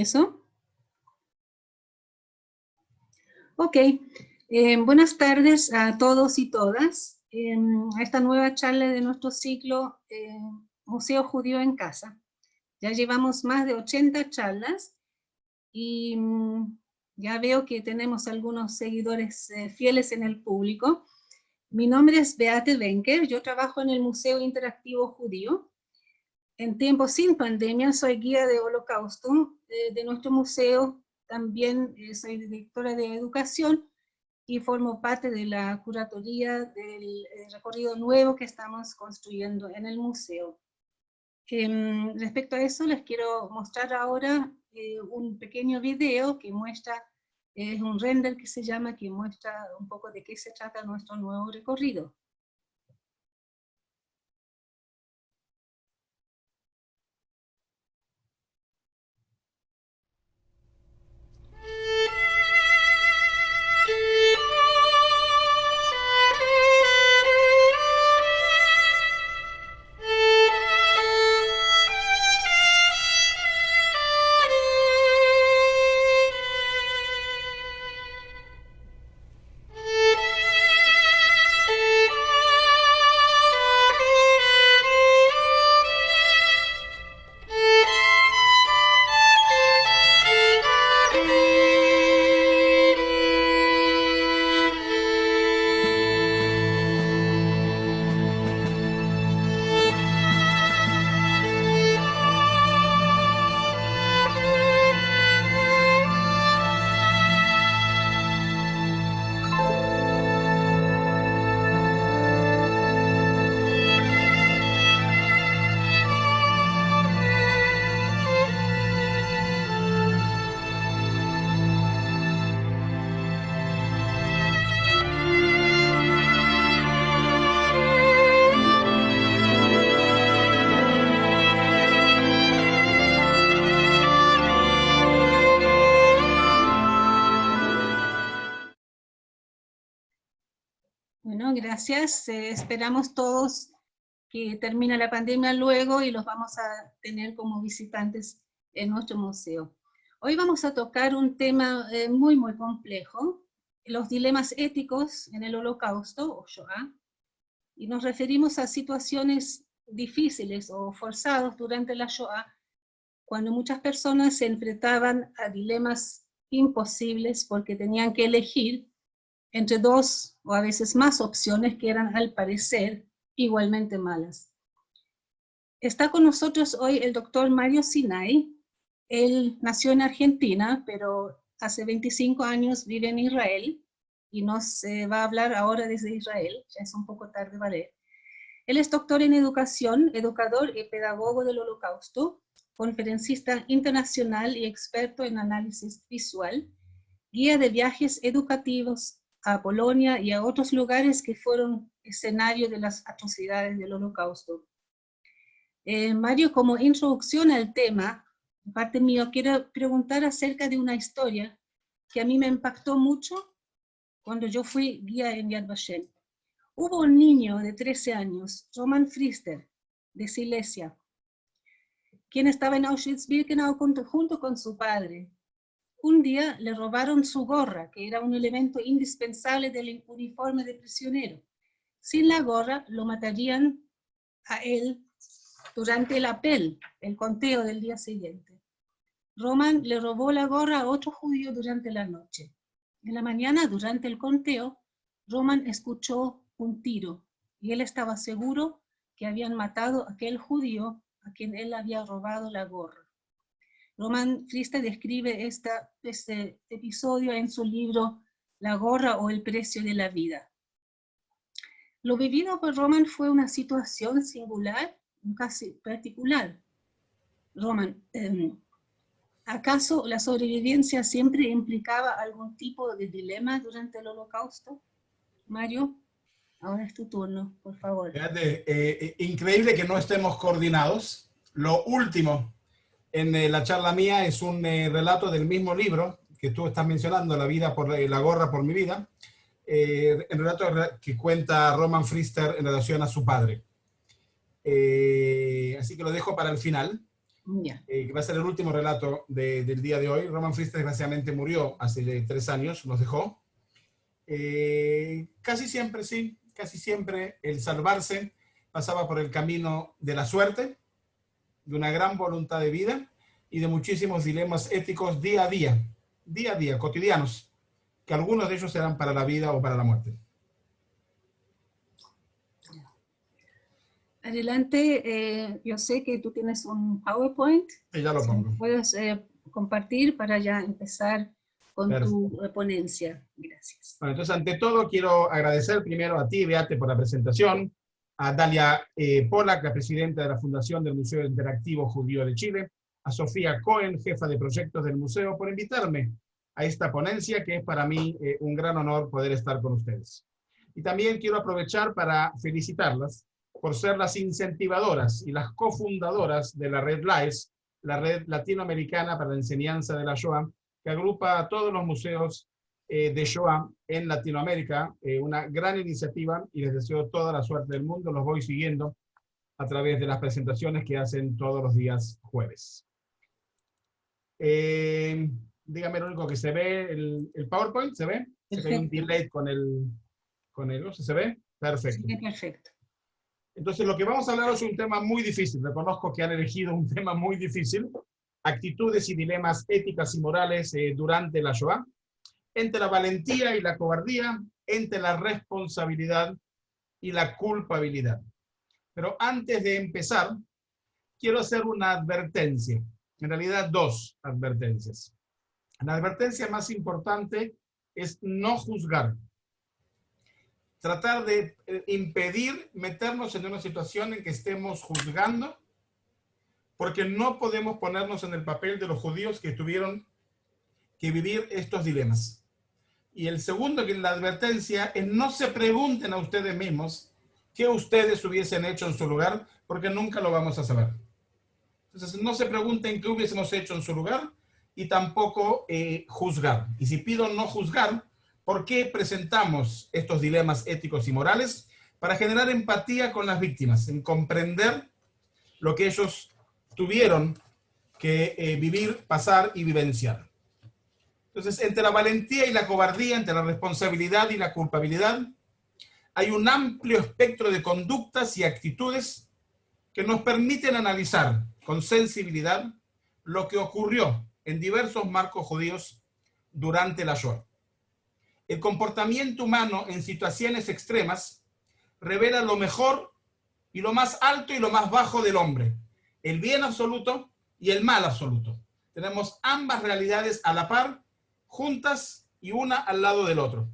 Eso. Ok. Buenas tardes a todos y todas. A esta nueva charla de nuestro ciclo Museo Judío en Casa. Ya llevamos más de 80 charlas y ya veo que tenemos algunos seguidores fieles en el público. Mi nombre es Beate Wenker, yo trabajo en el Museo Interactivo Judío. En tiempos sin pandemia soy guía de Holocausto de nuestro museo, también soy directora de educación y formo parte de la curatoría del recorrido nuevo que estamos construyendo en el museo. Respecto a eso les quiero mostrar ahora un pequeño video que muestra, es un render que se llama, que muestra un poco de qué se trata nuestro nuevo recorrido. Bueno, gracias. Esperamos todos que termine la pandemia luego y los vamos a tener como visitantes en nuestro museo. Hoy vamos a tocar un tema muy complejo, los dilemas éticos en el Holocausto, o Shoah, y nos referimos a situaciones difíciles o forzadas durante la Shoah, cuando muchas personas se enfrentaban a dilemas imposibles porque tenían que elegir entre dos o a veces más opciones que eran al parecer igualmente malas. Está con nosotros hoy el doctor Mario Sinai. Él nació en Argentina, pero hace 25 años vive en Israel y nos va a hablar ahora desde Israel, ya es un poco tarde para él. Él es doctor en educación, educador y pedagogo del Holocausto, conferencista internacional y experto en análisis visual, guía de viajes educativos a Polonia y a otros lugares que fueron escenario de las atrocidades del Holocausto. Mario, como introducción al tema, de parte mío, quiero preguntar acerca de una historia que a mí me impactó mucho cuando yo fui guía en Yad Vashem. Hubo un niño de 13 años, Roman Frister, de Silesia, quien estaba en Auschwitz-Birkenau junto con su padre. Un día le robaron su gorra, que era un elemento indispensable del uniforme de prisionero. Sin la gorra lo matarían a él durante el apel, el conteo del día siguiente. Roman le robó la gorra a otro judío durante la noche. En la mañana, durante el conteo, Roman escuchó un tiro y él estaba seguro que habían matado a aquel judío a quien él había robado la gorra. Roman Frister describe este episodio en su libro La gorra o el precio de la vida. Lo vivido por Roman fue una situación singular, casi particular. Roman, ¿acaso la sobrevivencia siempre implicaba algún tipo de dilema durante el Holocausto? Mario, ahora es tu turno, por favor. Fíjate, increíble que no estemos coordinados. Lo último en la charla mía es un relato del mismo libro que tú estás mencionando, La vida por la gorra por mi vida, el relato que cuenta Roman Frister en relación a su padre. Así que lo dejo para el final. Ya. que va a ser el último relato del día de hoy. Roman Fritz desgraciadamente murió hace 3 años, nos dejó. Casi siempre, sí, casi siempre el salvarse pasaba por el camino de la suerte, de una gran voluntad de vida y de muchísimos dilemas éticos día a día, cotidianos, que algunos de ellos eran para la vida o para la muerte. Adelante, yo sé que tú tienes un PowerPoint. Y ya lo pongo. Puedes compartir para ya empezar con Perfecto. tu ponencia. Gracias. Bueno, entonces, ante todo, quiero agradecer primero a ti, Beate, por la presentación, a Dalia Polak, la presidenta de la Fundación del Museo Interactivo Judío de Chile, a Sofía Cohen, jefa de proyectos del museo, por invitarme a esta ponencia, que es para mí un gran honor poder estar con ustedes. Y también quiero aprovechar para felicitarlas por ser las incentivadoras y las cofundadoras de la Red LAES, la Red Latinoamericana para la Enseñanza de la Shoah, que agrupa a todos los museos de Shoah en Latinoamérica, una gran iniciativa, y les deseo toda la suerte del mundo. Los voy siguiendo a través de las presentaciones que hacen todos los días jueves. Dígame lo único que se ve, el PowerPoint, ¿se ve? Sé que hay un delay con el ¿no? ¿Se ve? Perfecto. Sí, perfecto. Entonces, lo que vamos a hablar es un tema muy difícil. Reconozco que han elegido un tema muy difícil. Actitudes y dilemas éticas y morales durante la Shoah. Entre la valentía y la cobardía, entre la responsabilidad y la culpabilidad. Pero antes de empezar, quiero hacer una advertencia. En realidad, 2 advertencias. La advertencia más importante es no juzgar. Tratar de impedir meternos en una situación en que estemos juzgando, porque no podemos ponernos en el papel de los judíos que tuvieron que vivir estos dilemas. Y el segundo, que la advertencia, es no se pregunten a ustedes mismos qué ustedes hubiesen hecho en su lugar, porque nunca lo vamos a saber. Entonces, no se pregunten qué hubiésemos hecho en su lugar y tampoco juzgar. Y si pido no juzgar, ¿por qué presentamos estos dilemas éticos y morales? Para generar empatía con las víctimas, en comprender lo que ellos tuvieron que vivir, pasar y vivenciar. Entonces, entre la valentía y la cobardía, entre la responsabilidad y la culpabilidad, hay un amplio espectro de conductas y actitudes que nos permiten analizar con sensibilidad lo que ocurrió en diversos marcos judíos durante la Shoah. El comportamiento humano en situaciones extremas revela lo mejor y lo más alto y lo más bajo del hombre, el bien absoluto y el mal absoluto. Tenemos ambas realidades a la par, juntas y una al lado del otro.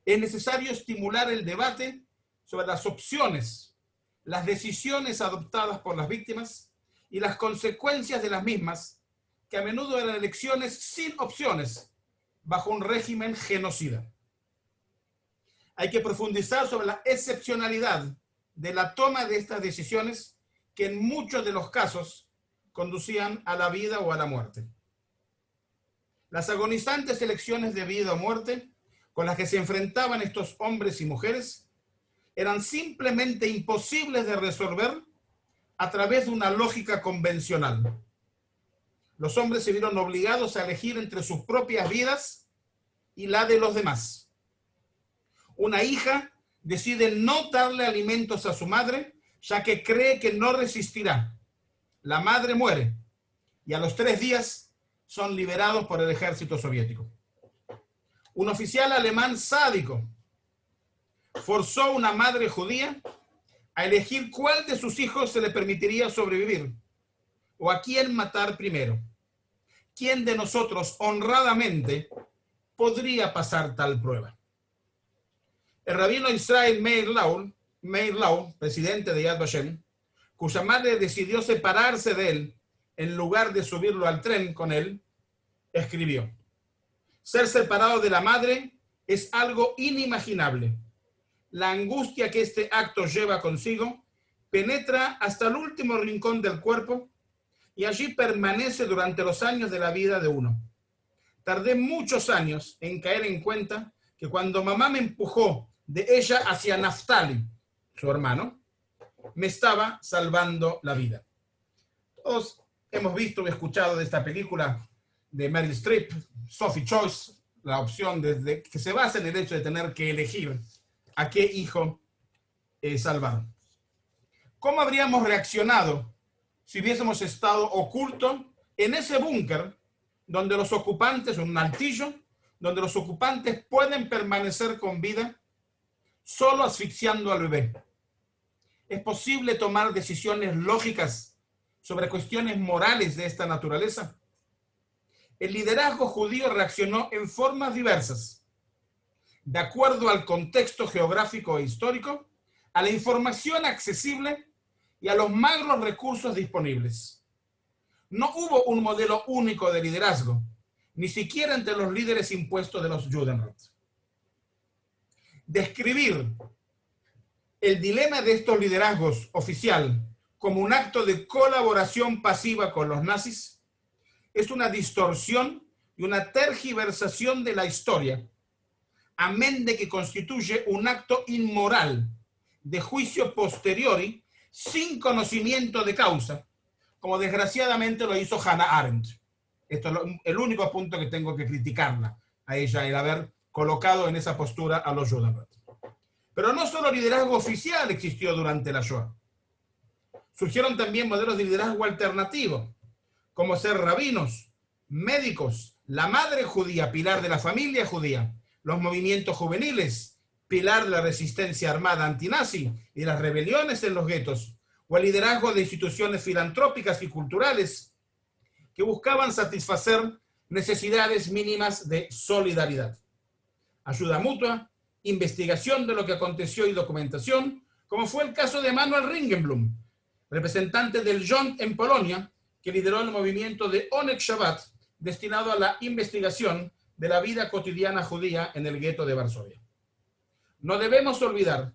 Es necesario estimular el debate sobre las opciones, las decisiones adoptadas por las víctimas y las consecuencias de las mismas, que a menudo eran elecciones sin opciones, bajo un régimen genocida. Hay que profundizar sobre la excepcionalidad de la toma de estas decisiones que en muchos de los casos conducían a la vida o a la muerte. Las agonizantes elecciones de vida o muerte con las que se enfrentaban estos hombres y mujeres eran simplemente imposibles de resolver a través de una lógica convencional. Los hombres se vieron obligados a elegir entre sus propias vidas y la de los demás. Una hija decide no darle alimentos a su madre, ya que cree que no resistirá. La madre muere y a los 3 días son liberados por el ejército soviético. Un oficial alemán sádico forzó a una madre judía a elegir cuál de sus hijos se le permitiría sobrevivir o a quién matar primero. ¿Quién de nosotros honradamente podría pasar tal prueba? El rabino Israel Meir Lau, presidente de Yad Vashem, cuya madre decidió separarse de él en lugar de subirlo al tren con él, escribió: ser separado de la madre es algo inimaginable. La angustia que este acto lleva consigo penetra hasta el último rincón del cuerpo y allí permanece durante los años de la vida de uno. Tardé muchos años en caer en cuenta que cuando mamá me empujó de ella hacia Naftali, su hermano, me estaba salvando la vida. Todos hemos visto y escuchado de esta película de Meryl Streep, Sophie Choice, la opción que se basa en el hecho de tener que elegir a qué hijo salvar. ¿Cómo habríamos reaccionado si hubiésemos estado ocultos en ese búnker donde los ocupantes, un altillo, donde los ocupantes pueden permanecer con vida solo asfixiando al bebé? ¿Es posible tomar decisiones lógicas sobre cuestiones morales de esta naturaleza? El liderazgo judío reaccionó en formas diversas, de acuerdo al contexto geográfico e histórico, a la información accesible y a los magros recursos disponibles. No hubo un modelo único de liderazgo, ni siquiera entre los líderes impuestos de los Judenrat. Describir el dilema de estos liderazgos oficial como un acto de colaboración pasiva con los nazis es una distorsión y una tergiversación de la historia, amén de que constituye un acto inmoral de juicio posteriori sin conocimiento de causa, como desgraciadamente lo hizo Hannah Arendt. Esto es el único punto que tengo que criticarla a ella, el haber colocado en esa postura a los Judenrat. Pero no solo liderazgo oficial existió durante la Shoah. Surgieron también modelos de liderazgo alternativo, como ser rabinos, médicos, la madre judía, pilar de la familia judía, los movimientos juveniles, pilar de la resistencia armada antinazi y las rebeliones en los guetos, o el liderazgo de instituciones filantrópicas y culturales que buscaban satisfacer necesidades mínimas de solidaridad, ayuda mutua, investigación de lo que aconteció y documentación, como fue el caso de Manuel Ringenblum, representante del JONT en Polonia, que lideró el movimiento de Onek Shabbat, destinado a la investigación de la vida cotidiana judía en el gueto de Varsovia. No debemos olvidar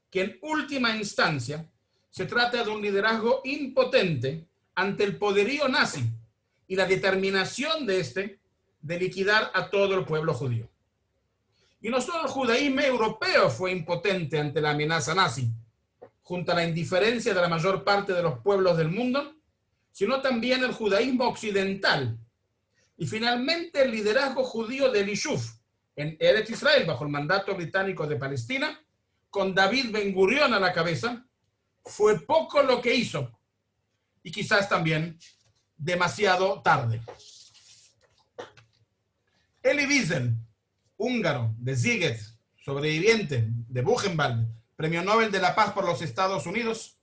que en última instancia se trata de un liderazgo impotente ante el poderío nazi y la determinación de este de liquidar a todo el pueblo judío. Y no solo el judaísmo europeo fue impotente ante la amenaza nazi, junto a la indiferencia de la mayor parte de los pueblos del mundo, sino también el judaísmo occidental. Y finalmente el liderazgo judío del Yishuv en Eretz Israel, bajo el mandato británico de Palestina, con David Ben Gurión a la cabeza, fue poco lo que hizo, y quizás también demasiado tarde. Elie Wiesel, húngaro, de Sziget, sobreviviente de Buchenwald, Premio Nobel de la Paz por los Estados Unidos,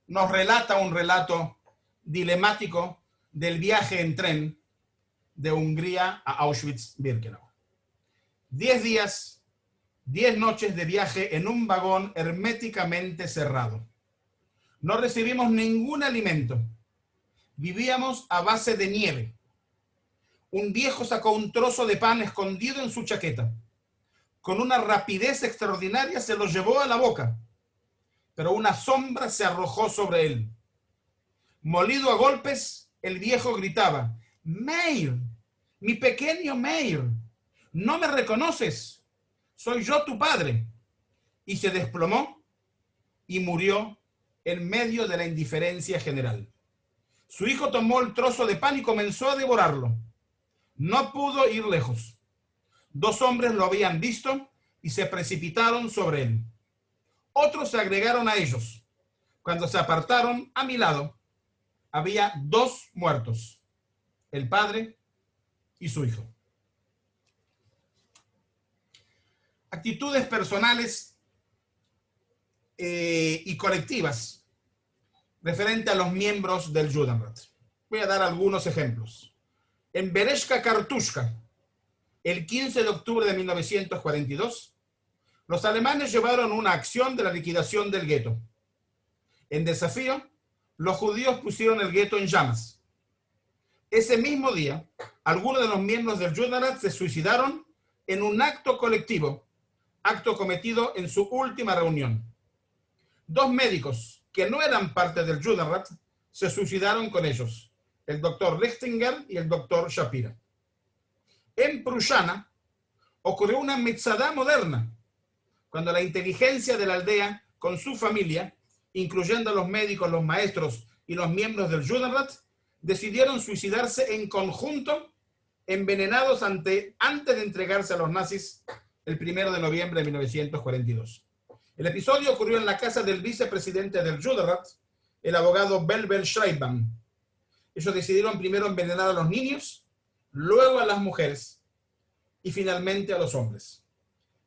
nos relata un relato dilemático del viaje en tren de Hungría a Auschwitz-Birkenau. 10 días, 10 noches de viaje en un vagón herméticamente cerrado. No recibimos ningún alimento. Vivíamos a base de nieve. Un viejo sacó un trozo de pan escondido en su chaqueta. Con una rapidez extraordinaria se lo llevó a la boca, pero una sombra se arrojó sobre él. Molido a golpes, el viejo gritaba: Meir, mi pequeño Meir, ¿no me reconoces? Soy yo tu padre. Y se desplomó y murió en medio de la indiferencia general. Su hijo tomó el trozo de pan y comenzó a devorarlo. No pudo ir lejos. 2 hombres lo habían visto y se precipitaron sobre él. Otros se agregaron a ellos. Cuando se apartaron, a mi lado, había 2 muertos, el padre y su hijo. Actitudes personales y colectivas referente a los miembros del Judenrat. Voy a dar algunos ejemplos. En Bereshka Kartushka, el 15 de octubre de 1942, los alemanes llevaron una acción de la liquidación del gueto. En desafío, los judíos pusieron el gueto en llamas. Ese mismo día, algunos de los miembros del Judenrat se suicidaron en un acto colectivo, acto cometido en su última reunión. 2 médicos que no eran parte del Judenrat se suicidaron con ellos, el doctor Lichtinger y el doctor Shapira. En Prushana ocurrió una metzadá moderna, cuando la inteligencia de la aldea, con su familia, incluyendo a los médicos, los maestros y los miembros del Judenrat, decidieron suicidarse en conjunto, envenenados antes de entregarse a los nazis el 1 de noviembre de 1942. El episodio ocurrió en la casa del vicepresidente del Judenrat, el abogado Belbel Schreibman. Ellos decidieron primero envenenar a los niños, luego a las mujeres y finalmente a los hombres.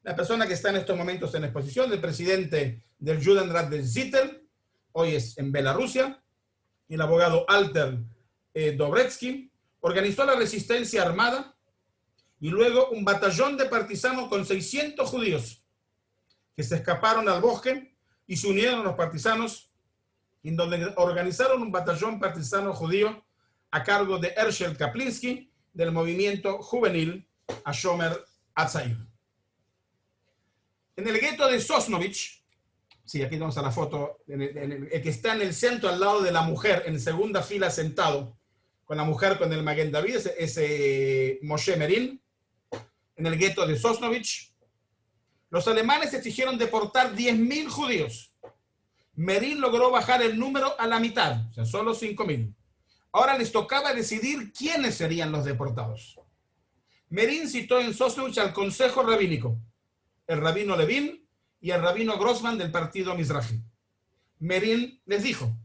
La persona que está en estos momentos en exposición, el presidente del Judenrat de Zittel, hoy es en Bielorrusia, el abogado Alter Dobretsky, organizó la resistencia armada y luego un batallón de partisanos con 600 judíos que se escaparon al bosque y se unieron a los partisanos, en donde organizaron un batallón partisano judío a cargo de Herschel Kaplinsky del movimiento juvenil Hashomer Hatzair. En el gueto de Sosnovich, sí, aquí tenemos a la foto, el que está en el centro al lado de la mujer, en segunda fila sentado, con la mujer con el Maguen David, es Moshe Merin. En el gueto de Sosnovich, los alemanes exigieron deportar 10.000 judíos. Merin logró bajar el número a la mitad, o sea, solo 5.000. Ahora les tocaba decidir quiénes serían los deportados. Merin citó en Sosnovich al Consejo Rabínico, el rabino Levin y el rabino Grossman del partido Mizrahi. Merin les dijo: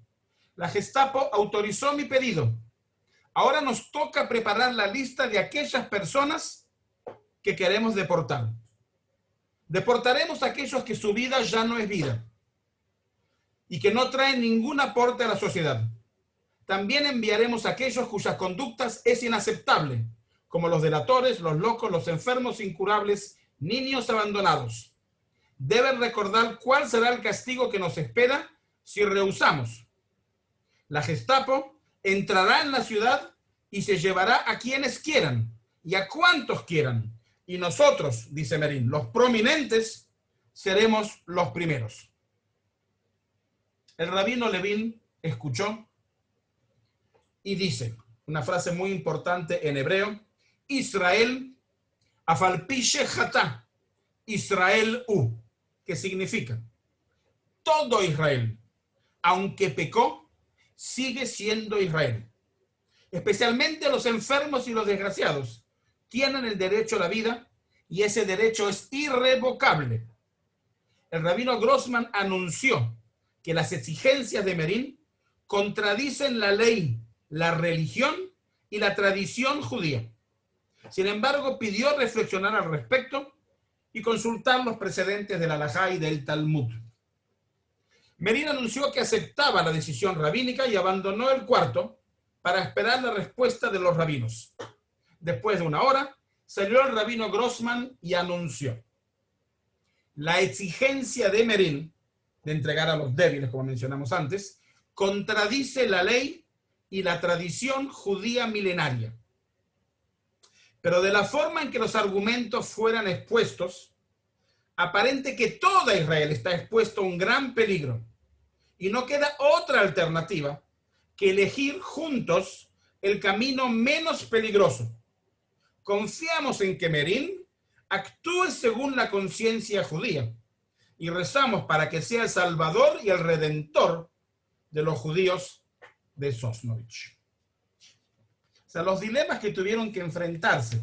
la Gestapo autorizó mi pedido. Ahora nos toca preparar la lista de aquellas personas que queremos deportar. Deportaremos a aquellos que su vida ya no es vida y que no traen ningún aporte a la sociedad. También enviaremos a aquellos cuyas conductas es inaceptable, como los delatores, los locos, los enfermos incurables, niños abandonados. Deben recordar cuál será el castigo que nos espera si rehusamos. La Gestapo entrará en la ciudad y se llevará a quienes quieran y a cuantos quieran. Y nosotros, dice Merin, los prominentes, seremos los primeros. El rabino Levin escuchó y dice una frase muy importante en hebreo: Israel afalpishe jatá, Israel u, que significa todo Israel, aunque pecó, sigue siendo Israel. Especialmente los enfermos y los desgraciados tienen el derecho a la vida y ese derecho es irrevocable. El rabino Grossman anunció que las exigencias de Merin contradicen la ley, la religión y la tradición judía. Sin embargo, pidió reflexionar al respecto y consultar los precedentes del Halajá y del Talmud. Merin anunció que aceptaba la decisión rabínica y abandonó el cuarto para esperar la respuesta de los rabinos. Después de una hora, salió el rabino Grossman y anunció: la exigencia de Merin de entregar a los débiles, como mencionamos antes, contradice la ley y la tradición judía milenaria. Pero de la forma en que los argumentos fueran expuestos, aparente que toda Israel está expuesto a un gran peligro y no queda otra alternativa que elegir juntos el camino menos peligroso. Confiamos en que Merin actúe según la conciencia judía y rezamos para que sea el salvador y el redentor de los judíos de Sosnovich. O sea, los dilemas que tuvieron que enfrentarse.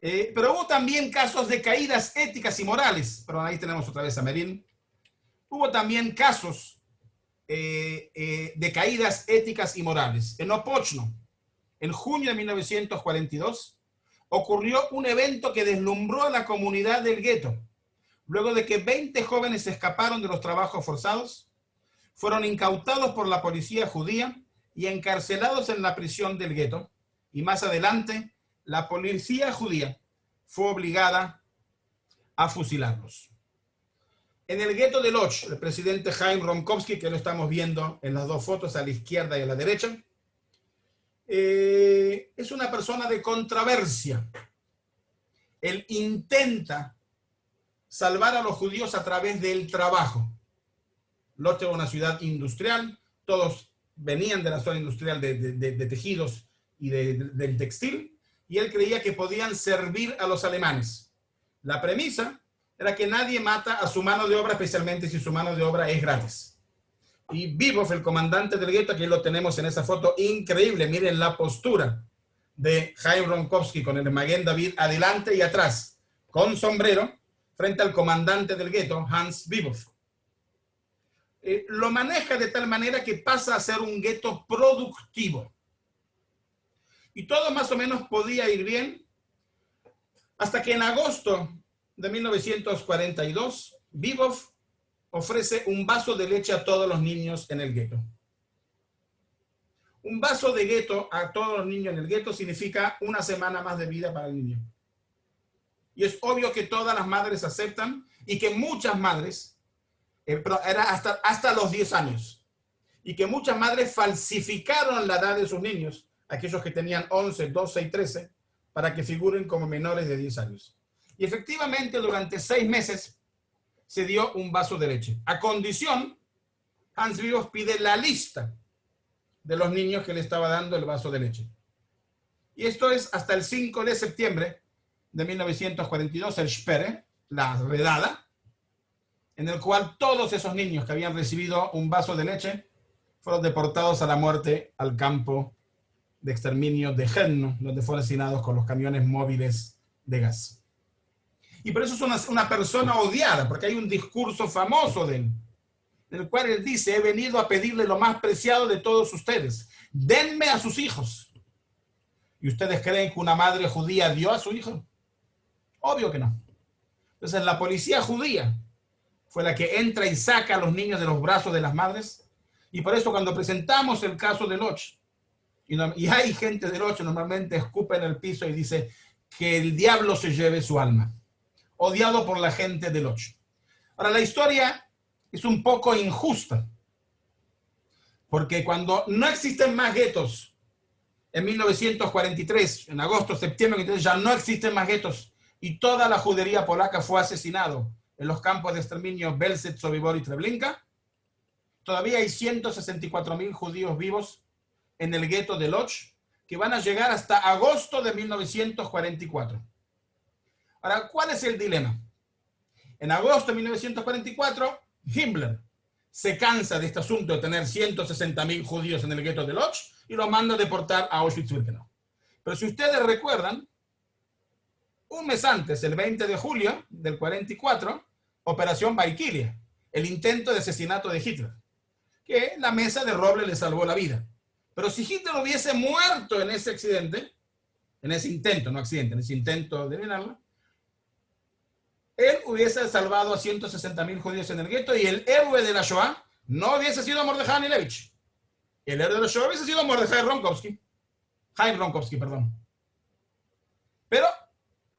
Pero hubo también casos de caídas éticas y morales. Pero ahí tenemos otra vez a Merin. Hubo también casos de caídas éticas y morales. En Opochno, en junio de 1942, ocurrió un evento que deslumbró a la comunidad del gueto. Luego de que 20 jóvenes escaparon de los trabajos forzados, fueron incautados por la policía judía y encarcelados en la prisión del gueto. Y más adelante, la policía judía fue obligada a fusilarlos. En el gueto de Lodz, el presidente Chaim Romkowski, que lo estamos viendo en las dos fotos, a la izquierda y a la derecha, es una persona de controversia. Él intenta salvar a los judíos a través del trabajo. Lodz era una ciudad industrial, todos venían de la zona industrial de tejidos y del textil, y él creía que podían servir a los alemanes. La premisa era que nadie mata a su mano de obra, especialmente si su mano de obra es gratis. Y Vivov, el comandante del gueto, aquí lo tenemos en esa foto increíble. Miren la postura de Chaim Ronkowski con el Maguen David adelante y atrás, con sombrero, frente al comandante del gueto, Hans Vivov. Lo maneja de tal manera que pasa a ser un gueto productivo. Y todo más o menos podía ir bien hasta que en agosto de 1942, Vivov ofrece un vaso de leche a todos los niños en el gueto. Un vaso de gueto a todos los niños en el gueto significa una semana más de vida para el niño. Y es obvio que todas las madres aceptan y que muchas madres, pero era hasta los 10 años, y que muchas madres falsificaron la edad de sus niños, aquellos que tenían 11, 12 y 13, para que figuren como menores de 10 años. Y efectivamente, durante 6 meses se dio un vaso de leche. A condición, Hans Vivov pide la lista de los niños que le estaba dando el vaso de leche. Y esto es hasta el 5 de septiembre de 1942, el Sperre, la redada, en el cual todos esos niños que habían recibido un vaso de leche fueron deportados a la muerte al campo de exterminio de Chelmno, donde fueron asesinados con los camiones móviles de gas. Y por eso es una persona odiada, porque hay un discurso famoso de él, en el cual él dice: he venido a pedirle lo más preciado de todos ustedes, denme a sus hijos. ¿Y ustedes creen que una madre judía dio a su hijo? Obvio que no. Entonces la policía judía fue la que entra y saca a los niños de los brazos de las madres, y por eso cuando presentamos el caso de Loch, y hay gente de Loch, normalmente escupe en el piso y dice que el diablo se lleve su alma. Odiado por la gente de Loch. Ahora, la historia es un poco injusta, porque cuando no existen más guetos, en 1943, en agosto, septiembre, entonces ya no existen más guetos, y toda la judería polaca fue asesinado en los campos de exterminio Belzec, Sobibor y Treblinka, todavía hay 164.000 judíos vivos en el gueto de Loch, que van a llegar hasta agosto de 1944. Ahora, ¿cuál es el dilema? En agosto de 1944, Himmler se cansa de este asunto de tener 160.000 judíos en el gueto de Loch y los manda a deportar a Auschwitz-Birkenau. Pero si ustedes recuerdan, un mes antes, el 20 de julio del 44, Operación Valkyria, el intento de asesinato de Hitler, que la mesa de roble le salvó la vida. Pero si Hitler hubiese muerto en ese accidente, en ese intento, no accidente, en ese intento de eliminarlo, él hubiese salvado a 160.000 judíos en el gueto, y el héroe de la Shoah no hubiese sido Mordechai Anilevich. El héroe de la Shoah hubiese sido Mordechai Ronkowski. Chaim Ronkowski, perdón. Pero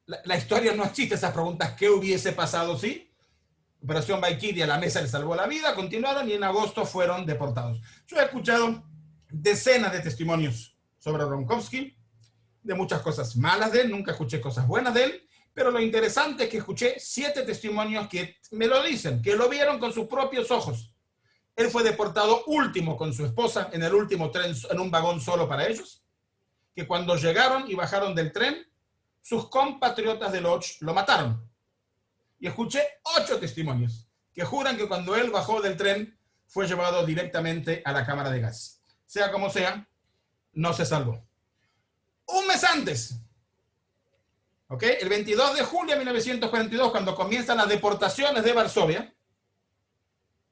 la historia no existe esas preguntas. ¿Qué hubiese pasado si? Operación Valkyria, la mesa le salvó la vida, continuaron y en agosto fueron deportados. Yo he escuchado decenas de testimonios sobre Ronkowski, de muchas cosas malas de él, nunca escuché cosas buenas de él, pero lo interesante es que escuché 7 testimonios que me lo dicen, que lo vieron con sus propios ojos. Él fue deportado último con su esposa en el último tren, en un vagón solo para ellos, que cuando llegaron y bajaron del tren, sus compatriotas de Loch lo mataron. Y escuché 8 testimonios que juran que cuando él bajó del tren fue llevado directamente a la cámara de gas. Sea como sea, no se salvó. Un mes antes, el 22 de julio de 1942, cuando comienzan las deportaciones de Varsovia,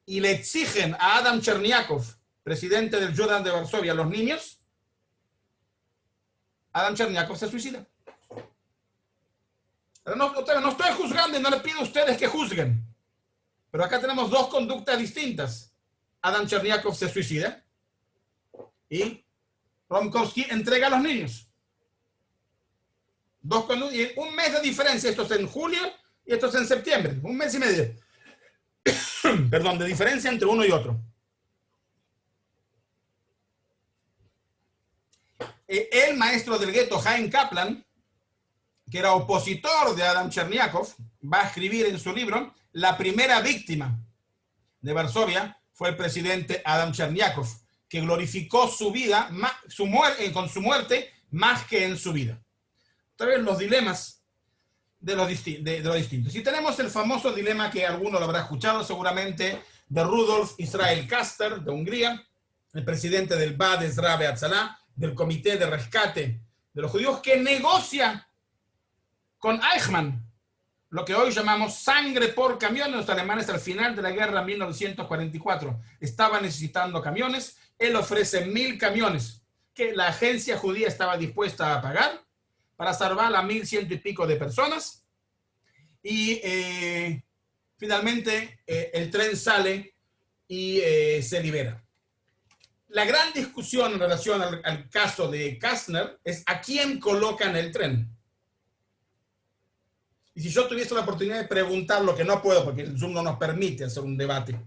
y le exigen a Adam Cherniakov, presidente del Jordan de Varsovia, a los niños, Adam Cherniakov se suicida. No estoy juzgando y no le pido a ustedes que juzguen, pero acá tenemos 2 conductas distintas. Adam Cherniakov se suicida y Ronkowski entrega a los niños. 2 conductas, y un mes de diferencia. Esto es en julio y esto es en septiembre. Un mes y medio. Perdón, de diferencia entre uno y otro. El maestro del gueto, Chaim Kaplan, que era opositor de Adam Cherniakov, va a escribir en su libro: la primera víctima de Varsovia fue el presidente Adam Cherniakov, que glorificó su vida, con su muerte, más que en su vida. Otra vez los dilemas de lo distintos. Y tenemos el famoso dilema que alguno lo habrá escuchado seguramente, de Rudolf Israel Kaster, de Hungría, el presidente del Bad Ezra Beatzalá, del Comité de Rescate de los Judíos, que negocia con Eichmann lo que hoy llamamos sangre por camiones. Los alemanes al final de la guerra 1944 estaban necesitando camiones. Él ofrece 1000 camiones que la agencia judía estaba dispuesta a pagar para salvar a 1100 y pico de personas. Y finalmente el tren sale y se libera. La gran discusión en relación al caso de Kastner es a quién colocan el tren. Y si yo tuviese la oportunidad de preguntar, lo que no puedo porque el Zoom no nos permite hacer un debate,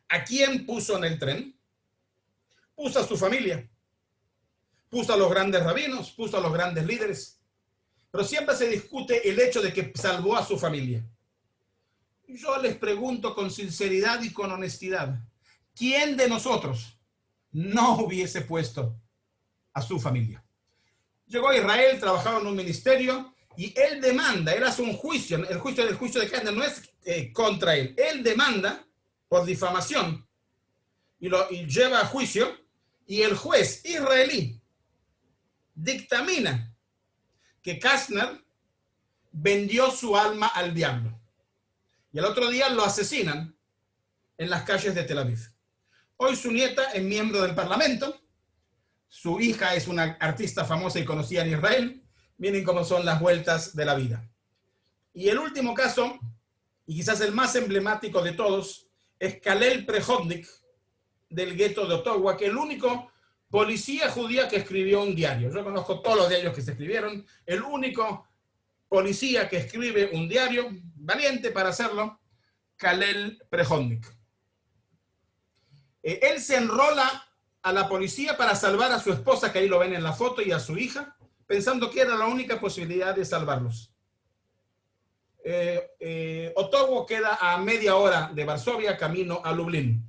¿a quién puso en el tren? Puso a su familia, puso a los grandes rabinos, puso a los grandes líderes, pero siempre se discute el hecho de que salvó a su familia. Y yo les pregunto con sinceridad y con honestidad, ¿quién de nosotros no hubiese puesto a su familia? Llegó a Israel, trabajaba en un ministerio y él demanda, él hace un juicio, el juicio de Kastner no es contra él, él demanda por difamación y lleva a juicio y el juez israelí dictamina que Kastner vendió su alma al diablo y al otro día lo asesinan en las calles de Tel Aviv. Hoy su nieta es miembro del Parlamento, su hija es una artista famosa y conocida en Israel. Miren cómo son las vueltas de la vida. Y el último caso, y quizás el más emblemático de todos, es Kalel Prehodnik, del gueto de Ottawa, que es el único policía judía que escribió un diario. Yo conozco todos los diarios que se escribieron. El único policía que escribe un diario, valiente para hacerlo, Kalel Prehodnik. Él se enrola a la policía para salvar a su esposa, que ahí lo ven en la foto, y a su hija, pensando que era la única posibilidad de salvarlos. Ottawa queda a media hora de Varsovia, camino a Lublin.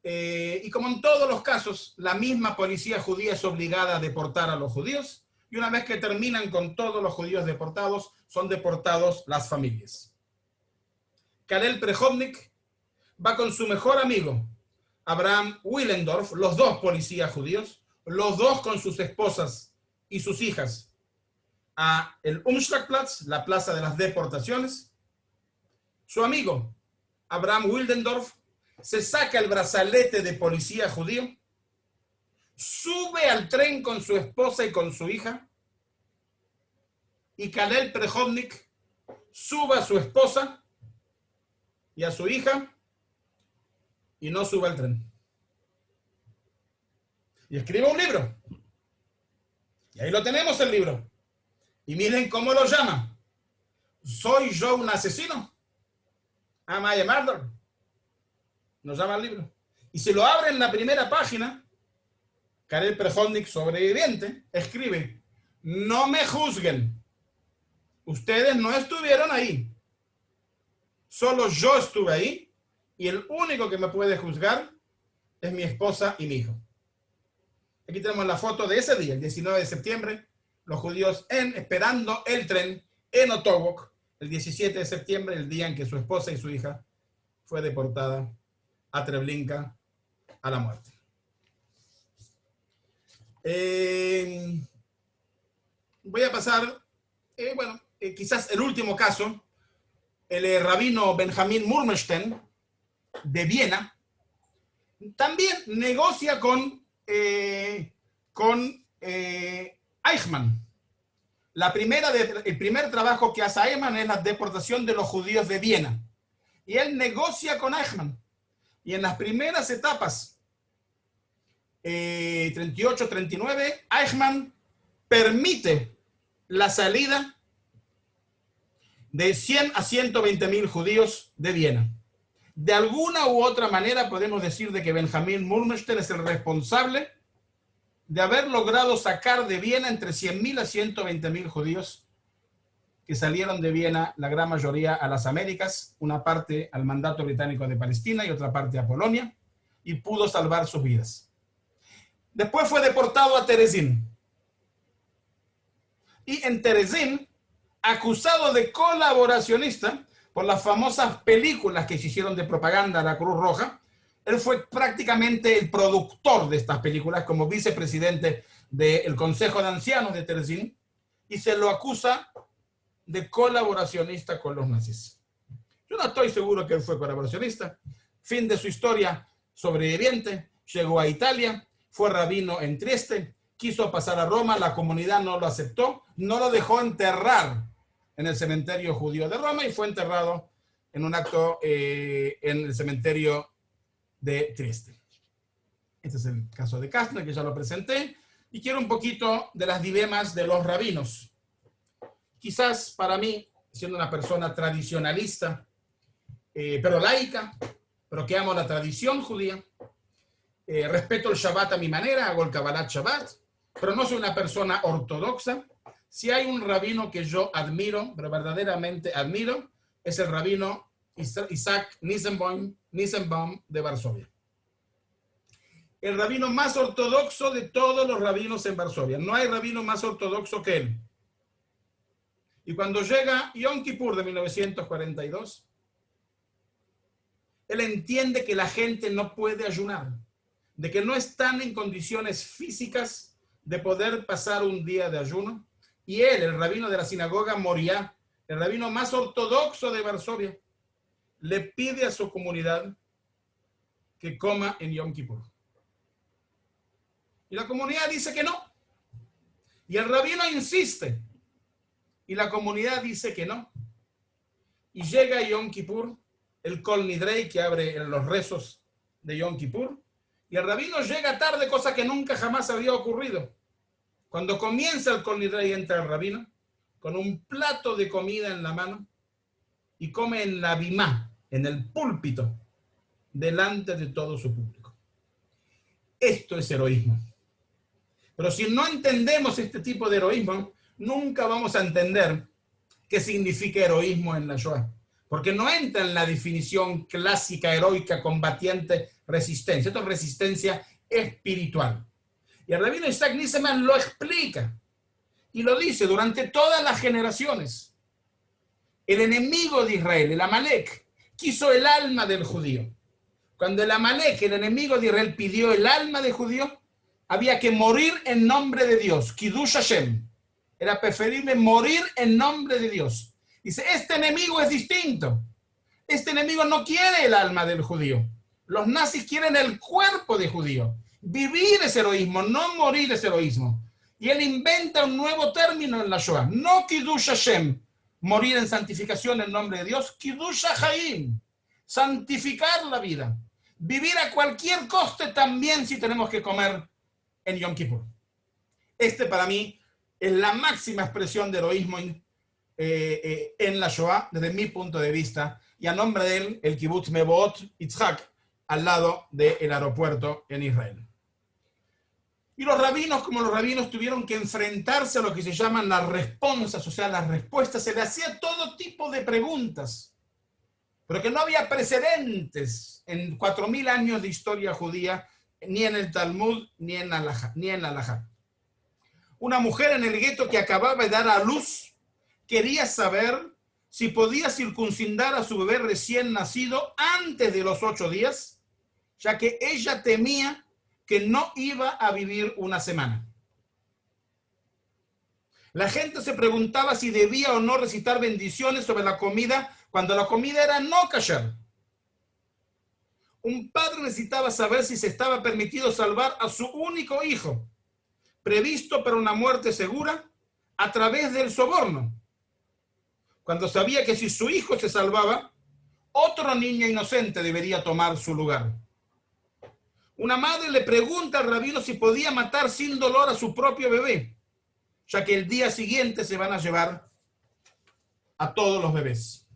Y como en todos los casos, la misma policía judía es obligada a deportar a los judíos, y una vez que terminan con todos los judíos deportados, son deportados las familias. Kalel Prehodnik va con su mejor amigo, Abraham Willendorf, los dos policías judíos, los dos con sus esposas y sus hijas, a el Umschlagplatz, la plaza de las deportaciones. Su amigo, Abraham Willendorf, se saca el brazalete de policía judío, sube al tren con su esposa y con su hija, y Kalel Prehodnik sube a su esposa y a su hija y no sube al tren. Y escribe un libro. Y ahí lo tenemos el libro. Y miren cómo lo llama. ¿Soy yo un asesino? Am I a murderer? Nos llama el libro. Y si lo abre en la primera página, Kalel Prehodnik, sobreviviente, escribe: no me juzguen. Ustedes no estuvieron ahí. Solo yo estuve ahí. Y el único que me puede juzgar es mi esposa y mi hijo. Aquí tenemos la foto de ese día, el 19 de septiembre, los judíos esperando el tren en Ottawa, el 17 de septiembre, el día en que su esposa y su hija fue deportada a Treblinka a la muerte. Voy a pasar, quizás el último caso, el rabino Benjamin Murmelstein, de Viena, también negocia con Eichmann. El primer trabajo que hace Eichmann es la deportación de los judíos de Viena. Y él negocia con Eichmann. Y en las primeras etapas, 38-39, Eichmann permite la salida de 100 a 120 mil judíos de Viena. De alguna u otra manera podemos decir de que Benjamin Murmelstein es el responsable de haber logrado sacar de Viena entre 100.000 a 120.000 judíos que salieron de Viena, la gran mayoría a las Américas, una parte al mandato británico de Palestina y otra parte a Polonia, y pudo salvar sus vidas. Después fue deportado a Terezín. Y en Terezín, acusado de colaboracionista, por las famosas películas que se hicieron de propaganda a la Cruz Roja. Él fue prácticamente el productor de estas películas como vicepresidente del Consejo de Ancianos de Terezín, y se lo acusa de colaboracionista con los nazis. Yo no estoy seguro que él fue colaboracionista. Fin de su historia, sobreviviente, llegó a Italia, fue rabino en Trieste, quiso pasar a Roma, la comunidad no lo aceptó, no lo dejó enterrar en el cementerio judío de Roma y fue enterrado en un acto en el cementerio de Trieste. Este es el caso de Kastner, que ya lo presenté, y quiero un poquito de las dilemas de los rabinos. Quizás para mí, siendo una persona tradicionalista, pero laica, pero que amo la tradición judía, respeto el Shabbat a mi manera, hago el Kabbalat Shabbat, pero no soy una persona ortodoxa. Si hay un rabino que yo admiro, pero verdaderamente admiro, es el rabino Isaac Nissenbaum de Varsovia. El rabino más ortodoxo de todos los rabinos en Varsovia. No hay rabino más ortodoxo que él. Y cuando llega Yom Kippur de 1942, él entiende que la gente no puede ayunar, de que no están en condiciones físicas de poder pasar un día de ayuno. Y él, el rabino de la sinagoga Moriah, el rabino más ortodoxo de Varsovia, le pide a su comunidad que coma en Yom Kippur. Y la comunidad dice que no. Y el rabino insiste. Y la comunidad dice que no. Y llega Yom Kippur, el Kol Nidrei, que abre los rezos de Yom Kippur, y el rabino llega tarde, cosa que nunca jamás había ocurrido. Cuando comienza el Kol Nidrei, entra el rabino con un plato de comida en la mano y come en la bimá, en el púlpito, delante de todo su público. Esto es heroísmo. Pero si no entendemos este tipo de heroísmo, nunca vamos a entender qué significa heroísmo en la Shoah. Porque no entra en la definición clásica, heroica, combatiente, resistencia. Esto es resistencia espiritual. Y el rabino Isaac Nissenbaum lo explica. Y lo dice durante todas las generaciones. El enemigo de Israel, el Amalek, quiso el alma del judío. Cuando el Amalek, el enemigo de Israel, pidió el alma del judío, había que morir en nombre de Dios. Kiddush Hashem. Era preferible morir en nombre de Dios. Dice, este enemigo es distinto. Este enemigo no quiere el alma del judío. Los nazis quieren el cuerpo de judío. Vivir es heroísmo, no morir es heroísmo. Y él inventa un nuevo término en la Shoah. No Kiddush Hashem, morir en santificación en nombre de Dios. Kiddush Haim, santificar la vida. Vivir a cualquier coste también si tenemos que comer en Yom Kippur. Este para mí es la máxima expresión de heroísmo en la Shoah, desde mi punto de vista, y a nombre de él, el Kibbutz Mevoot Yitzhak, al lado del aeropuerto en Israel. Y los rabinos, como los rabinos, tuvieron que enfrentarse a lo que se llaman las responsas, o sea, las respuestas. Se le hacía todo tipo de preguntas, pero que no había precedentes en 4.000 años de historia judía, ni en el Talmud, ni en la Halajá. Una mujer en el gueto que acababa de dar a luz quería saber si podía circuncidar a su bebé recién nacido antes de los 8 días, ya que ella temía que no iba a vivir una semana. La gente se preguntaba si debía o no recitar bendiciones sobre la comida cuando la comida era no kasher. Un padre necesitaba saber si se estaba permitido salvar a su único hijo, previsto para una muerte segura, a través del soborno, cuando sabía que si su hijo se salvaba, otro niño inocente debería tomar su lugar. Una madre le pregunta al rabino si podía matar sin dolor a su propio bebé, ya que el día siguiente se van a llevar a todos los bebés.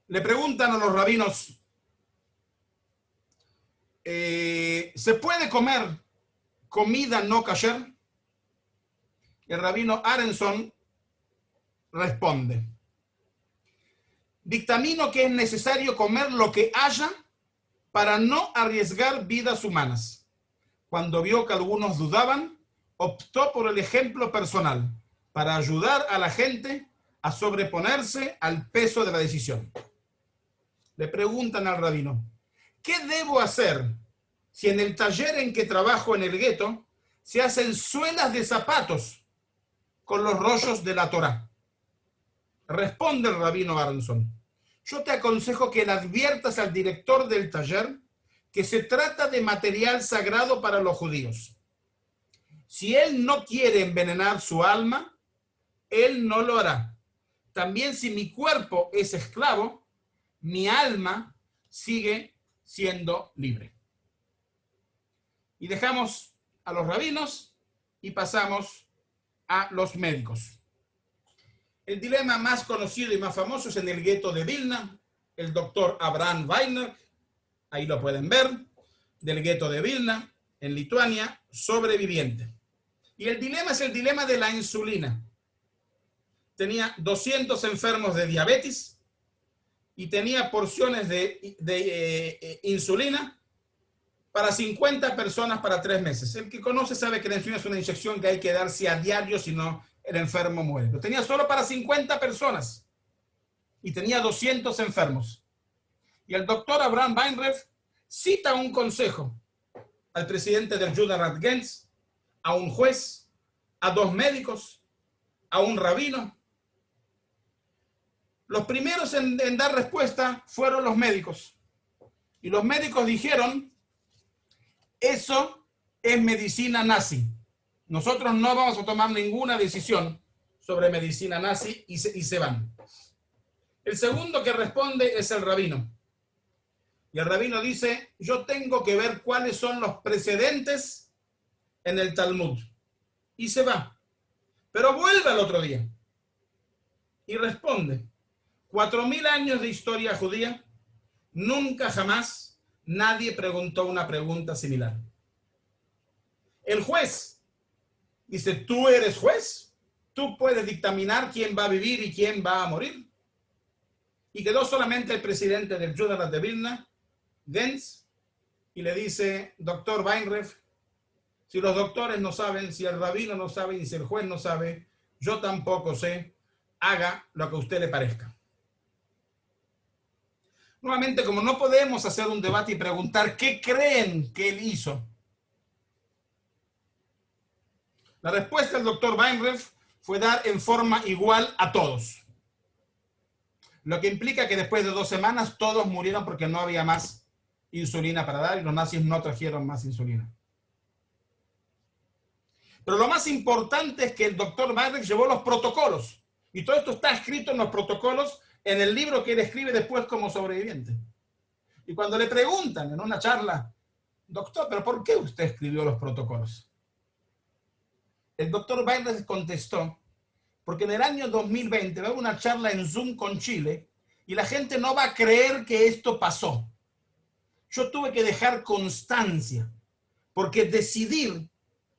Le preguntan a los rabinos, ¿se puede comer comida no kasher? El rabino Aronson responde, dictamino que es necesario comer lo que haya para no arriesgar vidas humanas. Cuando vio que algunos dudaban, optó por el ejemplo personal para ayudar a la gente a sobreponerse al peso de la decisión. Le preguntan al rabino, ¿qué debo hacer si en el taller en que trabajo en el gueto se hacen suelas de zapatos con los rollos de la Torá? Responde el rabino Aronson, yo te aconsejo que le adviertas al director del taller que se trata de material sagrado para los judíos. Si él no quiere envenenar su alma, él no lo hará. También si mi cuerpo es esclavo, mi alma sigue siendo libre. Y dejamos a los rabinos y pasamos a los médicos. El dilema más conocido y más famoso es en el gueto de Vilna, el doctor Abraham Weinberg, ahí lo pueden ver, del gueto de Vilna, en Lituania, sobreviviente. Y el dilema es el dilema de la insulina. Tenía 200 enfermos de diabetes y tenía porciones de insulina para 50 personas para 3 meses. El que conoce sabe que la insulina es una inyección que hay que darse a diario, si no el enfermo muere. Lo tenía solo para 50 personas y tenía 200 enfermos. Y el doctor Abraham Weinberg cita un consejo al presidente del Judenrat Gens, a un juez, a 2 médicos, a un rabino. Los primeros en dar respuesta fueron los médicos. Y los médicos dijeron, eso es medicina nazi. Nosotros no vamos a tomar ninguna decisión sobre medicina nazi y se van. El segundo que responde es el rabino. Y el rabino dice, yo tengo que ver cuáles son los precedentes en el Talmud. Y se va. Pero vuelve al otro día. Y responde, 4000 años de historia judía, nunca jamás nadie preguntó una pregunta similar. El juez dice, ¿tú eres juez? ¿Tú puedes dictaminar quién va a vivir y quién va a morir? Y quedó solamente el presidente del Judenrat de Vilna, Gens, y le dice, doctor Weinberg, si los doctores no saben, si el rabino no sabe y si el juez no sabe, yo tampoco sé, haga lo que a usted le parezca. Nuevamente, como no podemos hacer un debate y preguntar qué creen que él hizo, la respuesta del doctor Weinberg fue dar en forma igual a todos. Lo que implica que después de 2 semanas todos murieron porque no había más insulina para dar y los nazis no trajeron más insulina. Pero lo más importante es que el doctor Weinberg llevó los protocolos. Y todo esto está escrito en los protocolos en el libro que él escribe después como sobreviviente. Y cuando le preguntan en una charla, doctor, ¿pero por qué usted escribió los protocolos? El doctor Weinberg contestó, porque en el año 2020 va a haber una charla en Zoom con Chile y la gente no va a creer que esto pasó. Yo tuve que dejar constancia, porque decidir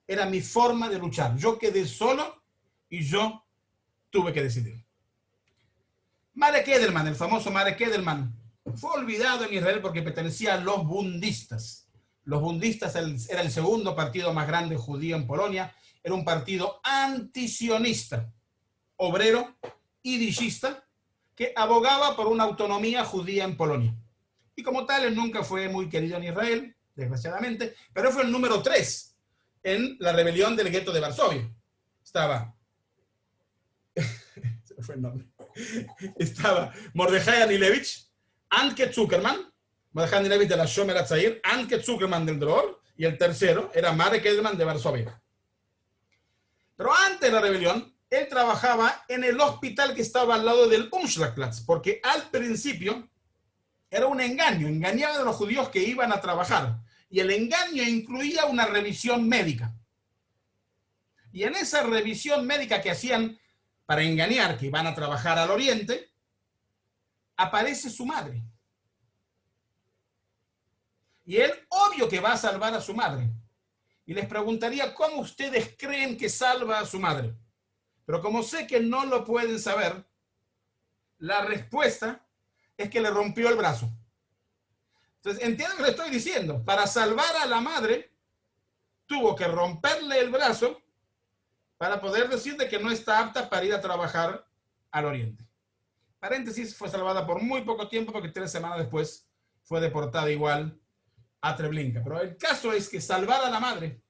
era mi forma de luchar. Yo quedé solo y yo tuve que decidir. Marek Edelman, el famoso Marek Edelman, fue olvidado en Israel porque pertenecía a los bundistas. Los bundistas era el segundo partido más grande judío en Polonia. Era un partido antisionista, obrero y yidishista, que abogaba por una autonomía judía en Polonia. Y como tal, él nunca fue muy querido en Israel, desgraciadamente, pero fue el número 3 en la rebelión del gueto de Varsovia. Estaba se fue el nombre. Estaba Mordechai Anilevich, Anke Zuckerman, Mordechai Anilevich de la Shomer HaTzair, Anke Zuckerman del Dror, y el tercero era Marek Edelman de Varsovia. Pero antes de la rebelión, él trabajaba en el hospital que estaba al lado del Umschlagplatz, porque al principio era un engaño, engañaban a los judíos que iban a trabajar, y el engaño incluía una revisión médica. Y en esa revisión médica que hacían para engañar que iban a trabajar al oriente, aparece su madre. Y él, obvio que va a salvar a su madre. Y les preguntaría, ¿cómo ustedes creen que salva a su madre? Pero como sé que no lo pueden saber, la respuesta es que le rompió el brazo. Entonces, entienden lo que le estoy diciendo. Para salvar a la madre, tuvo que romperle el brazo para poder decirle que no está apta para ir a trabajar al oriente. Paréntesis, fue salvada por muy poco tiempo porque 3 semanas después fue deportada igual a Treblinka. Pero el caso es que salvar a la madre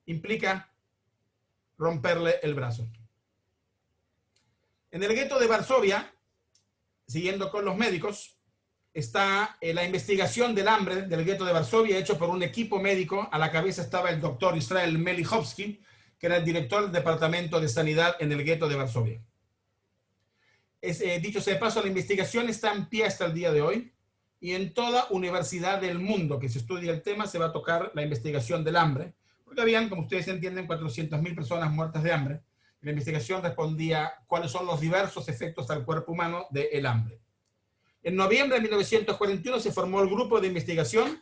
implica romperle el brazo. En el gueto de Varsovia, siguiendo con los médicos, está la investigación del hambre del gueto de Varsovia, hecho por un equipo médico. A la cabeza estaba el doctor Israel Melichowski, que era el director del Departamento de Sanidad en el gueto de Varsovia. Dicho sea de paso, la investigación está en pie hasta el día de hoy, y en toda universidad del mundo que se estudia el tema se va a tocar la investigación del hambre, porque habían, como ustedes entienden, 400.000 personas muertas de hambre. La investigación respondía cuáles son los diversos efectos al cuerpo humano del hambre. En noviembre de 1941 se formó el grupo de investigación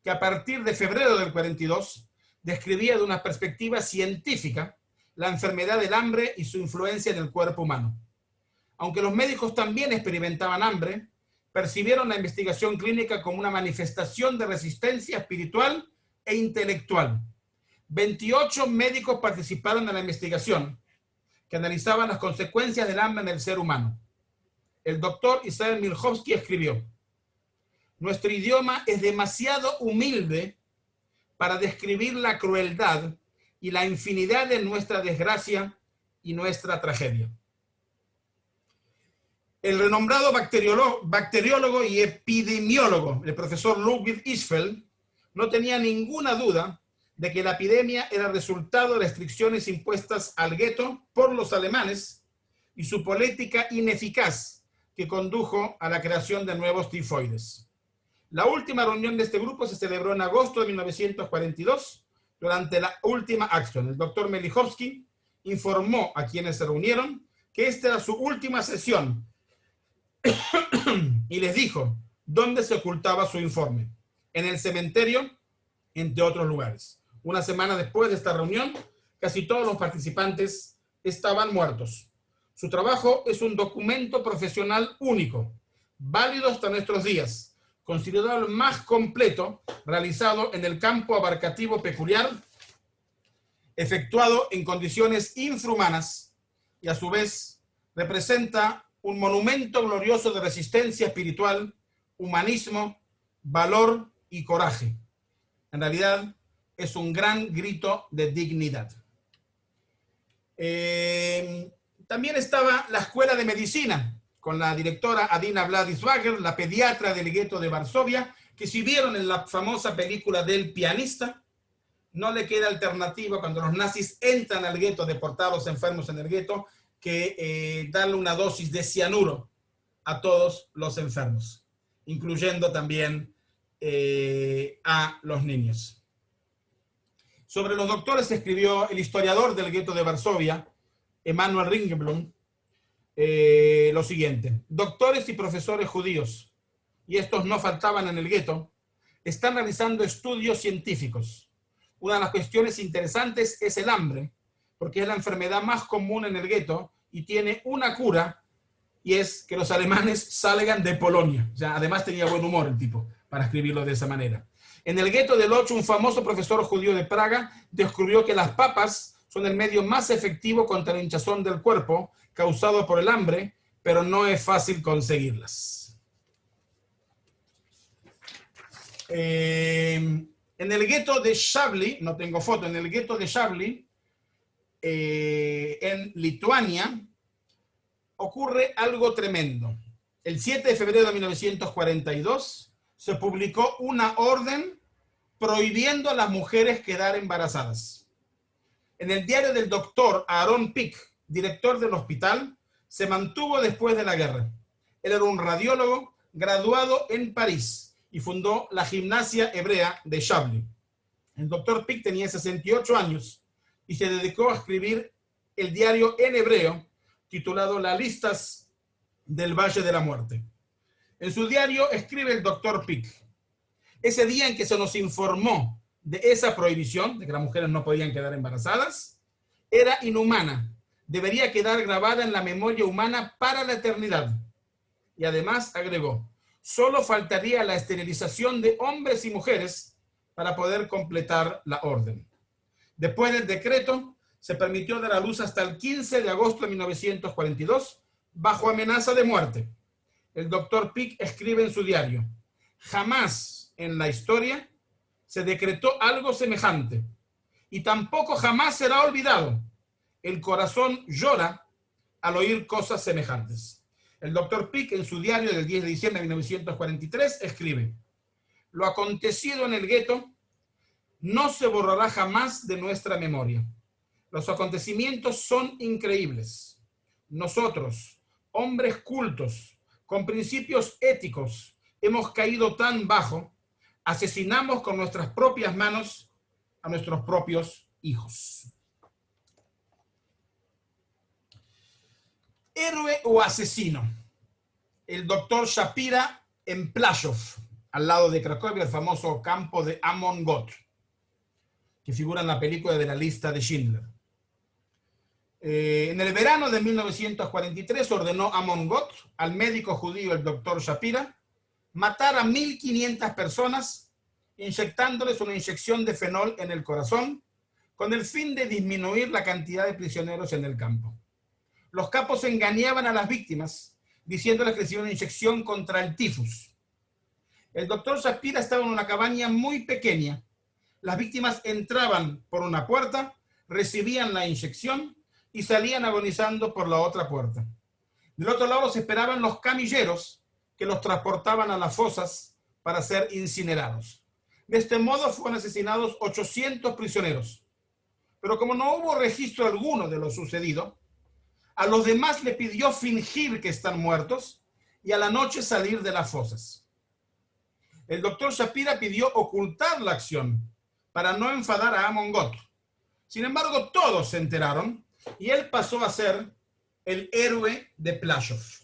que a partir de febrero del 42 describía de una perspectiva científica la enfermedad del hambre y su influencia en el cuerpo humano. Aunque los médicos también experimentaban hambre, percibieron la investigación clínica como una manifestación de resistencia espiritual e intelectual. 28 médicos participaron en la investigación que analizaban las consecuencias del hambre en el ser humano. El doctor Israel Melichowski escribió: nuestro idioma es demasiado humilde para describir la crueldad y la infinidad de nuestra desgracia y nuestra tragedia. El renombrado bacteriólogo y epidemiólogo, el profesor Ludwig Hirschfeld, no tenía ninguna duda de que la epidemia era resultado de restricciones impuestas al gueto por los alemanes y su política ineficaz que condujo a la creación de nuevos tifoides. La última reunión de este grupo se celebró en agosto de 1942, durante la última acción. El doctor Melichowski informó a quienes se reunieron que esta era su última sesión y les dijo dónde se ocultaba su informe: en el cementerio, entre otros lugares. Una semana después de esta reunión, casi todos los participantes estaban muertos. Su trabajo es un documento profesional único, válido hasta nuestros días, considerado el más completo realizado en el campo abarcativo peculiar, efectuado en condiciones infrahumanas, y a su vez representa un monumento glorioso de resistencia espiritual, humanismo, valor y coraje. En realidad, es un gran grito de dignidad. También estaba la Escuela de Medicina, con la directora Adina Vladiswager, la pediatra del gueto de Varsovia, que si vieron en la famosa película del pianista, no le queda alternativa cuando los nazis entran al gueto, deportar a los enfermos en el gueto, que darle una dosis de cianuro a todos los enfermos, incluyendo también a los niños. Sobre los doctores escribió el historiador del gueto de Varsovia, Emanuel Ringelblum, lo siguiente: doctores y profesores judíos, y estos no faltaban en el gueto, están realizando estudios científicos. Una de las cuestiones interesantes es el hambre, porque es la enfermedad más común en el gueto y tiene una cura, y es que los alemanes salgan de Polonia. O sea, además tenía buen humor el tipo para escribirlo de esa manera. En el gueto de Lodz, un famoso profesor judío de Praga descubrió que las papas son el medio más efectivo contra la hinchazón del cuerpo causado por el hambre, pero no es fácil conseguirlas. En el gueto de Shabli, no tengo foto, en el gueto de Shabli, en Lituania, ocurre algo tremendo. El 7 de febrero de 1942 se publicó una orden prohibiendo a las mujeres quedar embarazadas. En el diario del doctor Aaron Pick, director del hospital, se mantuvo después de la guerra. Él era un radiólogo graduado en París y fundó la gimnasia hebrea de Shabli. El doctor Pick tenía 68 años y se dedicó a escribir el diario en hebreo titulado Las listas del Valle de la Muerte. En su diario escribe el doctor Pick: ese día en que se nos informó de esa prohibición, de que las mujeres no podían quedar embarazadas, era inhumana, debería quedar grabada en la memoria humana para la eternidad. Y además agregó: solo faltaría la esterilización de hombres y mujeres para poder completar la orden. Después del decreto, se permitió dar a luz hasta el 15 de agosto de 1942, bajo amenaza de muerte. El doctor Pick escribe en su diario: jamás en la historia se decretó algo semejante y tampoco jamás será olvidado. El corazón llora al oír cosas semejantes. El doctor Pick en su diario del 10 de diciembre de 1943 escribe: lo acontecido en el gueto no se borrará jamás de nuestra memoria. Los acontecimientos son increíbles. Nosotros, hombres cultos, con principios éticos, hemos caído tan bajo, asesinamos con nuestras propias manos a nuestros propios hijos. Héroe o asesino. El doctor Shapira en Plaszów, al lado de Cracovia, el famoso campo de Amon Goth, que figura en la película de la lista de Schindler. En el verano de 1943 ordenó Amon Goth al médico judío, el doctor Shapira, matar a 1.500 personas inyectándoles una inyección de fenol en el corazón con el fin de disminuir la cantidad de prisioneros en el campo. Los capos engañaban a las víctimas diciéndoles que recibían una inyección contra el tifus. El doctor Shapira estaba en una cabaña muy pequeña. Las víctimas entraban por una puerta, recibían la inyección y salían agonizando por la otra puerta. Del otro lado los esperaban los camilleros que los transportaban a las fosas para ser incinerados. De este modo fueron asesinados 800 prisioneros. Pero como no hubo registro alguno de lo sucedido, a los demás le pidió fingir que están muertos y a la noche salir de las fosas. El doctor Shapira pidió ocultar la acción para no enfadar a Amon Goth. Sin embargo, todos se enteraron y él pasó a ser el héroe de Plaszów.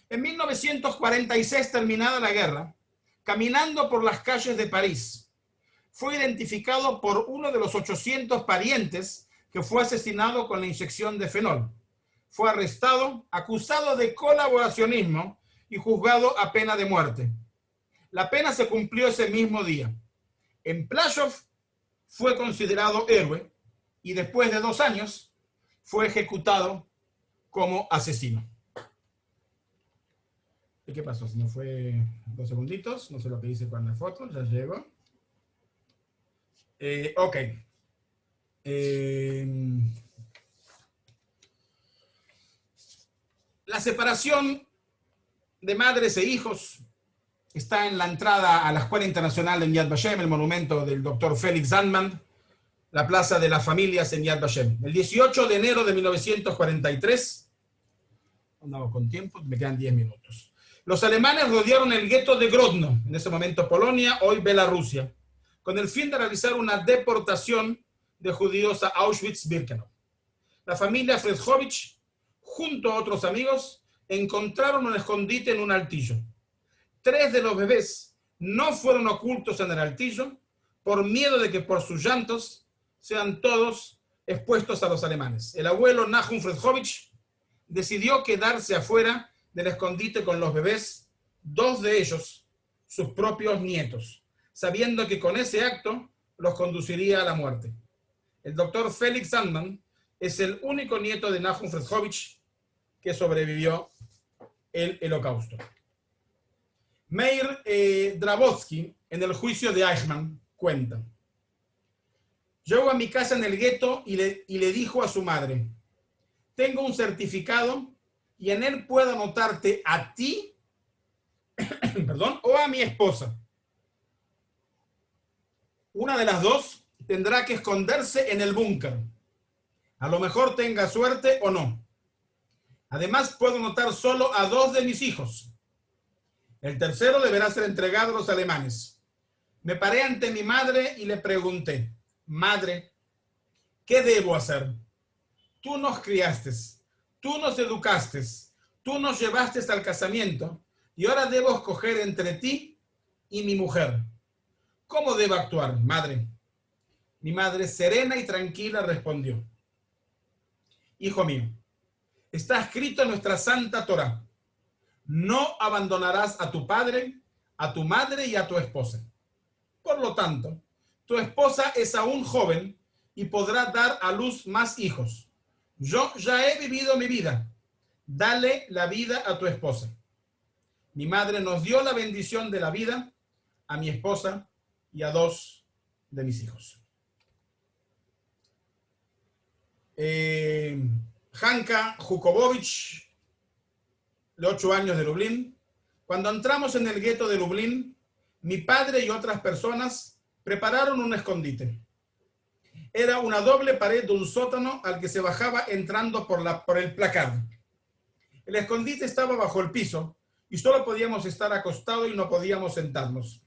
En 1946, terminada la guerra, caminando por las calles de París, fue identificado por uno de los 800 parientes que fue asesinado con la inyección de fenol. Fue arrestado, acusado de colaboracionismo y juzgado a pena de muerte. La pena se cumplió ese mismo día. En Plaszów fue considerado héroe y después de 2 años fue ejecutado como asesino. ¿Y qué pasó? Si no fue 2 segunditos, no sé lo que hice con la foto, ya llegó. Ok. La separación de madres e hijos está en la entrada a la Escuela Internacional en Yad Vashem, el monumento del doctor Felix Sandman, la plaza de las familias en Yad Vashem. El 18 de enero de 1943, andamos con tiempo, me quedan 10 minutos. Los alemanes rodearon el gueto de Grodno, en ese momento Polonia, hoy Bielorrusia, con el fin de realizar una deportación de judíos a Auschwitz-Birkenau. La familia Fredjovich, junto a otros amigos, encontraron un escondite en un altillo. 3 de los bebés no fueron ocultos en el altillo por miedo de que por sus llantos sean todos expuestos a los alemanes. El abuelo Nahum Fredjovich decidió quedarse afuera del escondite con los bebés, 2 de ellos, sus propios nietos, sabiendo que con ese acto los conduciría a la muerte. El doctor Felix Sandman es el único nieto de Nahum Fredjovich que sobrevivió el Holocausto. Meir Drabotsky, en el juicio de Eichmann, cuenta: llegó a mi casa en el gueto y le dijo a su madre: tengo un certificado y en él puedo anotarte a ti perdón, o a mi esposa. Una de las dos tendrá que esconderse en el búnker. A lo mejor tenga suerte o no. Además, puedo anotar solo a 2 de mis hijos. El tercero deberá ser entregado a los alemanes. Me paré ante mi madre y le pregunté: madre, ¿qué debo hacer? Tú nos criaste, tú nos educaste, tú nos llevaste al casamiento y ahora debo escoger entre ti y mi mujer. ¿Cómo debo actuar, madre? Mi madre, serena y tranquila, respondió: hijo mío, está escrito en nuestra santa Torá: no abandonarás a tu padre, a tu madre y a tu esposa. Por lo tanto, tu esposa es aún joven y podrá dar a luz más hijos. Yo ya he vivido mi vida. dale la vida a tu esposa. Mi madre nos dio la bendición de la vida a mi esposa y a 2 de mis hijos. Hanka Jukobowicz, de 8 años, de Lublin. Cuando entramos en el gueto de Lublin, mi padre y otras personas prepararon un escondite. Era una doble pared de un sótano al que se bajaba entrando por el placard. El escondite estaba bajo el piso y solo podíamos estar acostados y no podíamos sentarnos.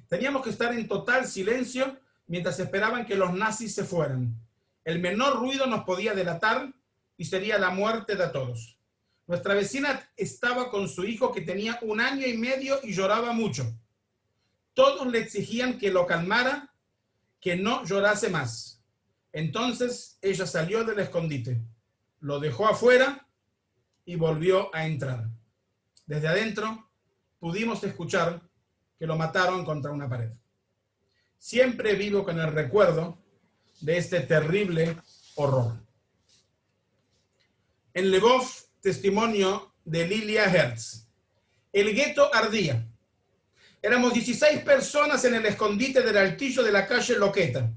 Teníamos que estar en total silencio mientras esperaban que los nazis se fueran. El menor ruido nos podía delatar y sería la muerte de todos. Nuestra vecina estaba con su hijo que tenía 1 año y medio y lloraba mucho. Todos le exigían que lo calmara, que no llorase más. Entonces ella salió del escondite, lo dejó afuera y volvió a entrar. Desde adentro pudimos escuchar que lo mataron contra una pared. Siempre vivo con el recuerdo de este terrible horror. En Lvov, testimonio de Lilia Hertz. El gueto ardía. Éramos 16 personas en el escondite del altillo de la calle Loqueta.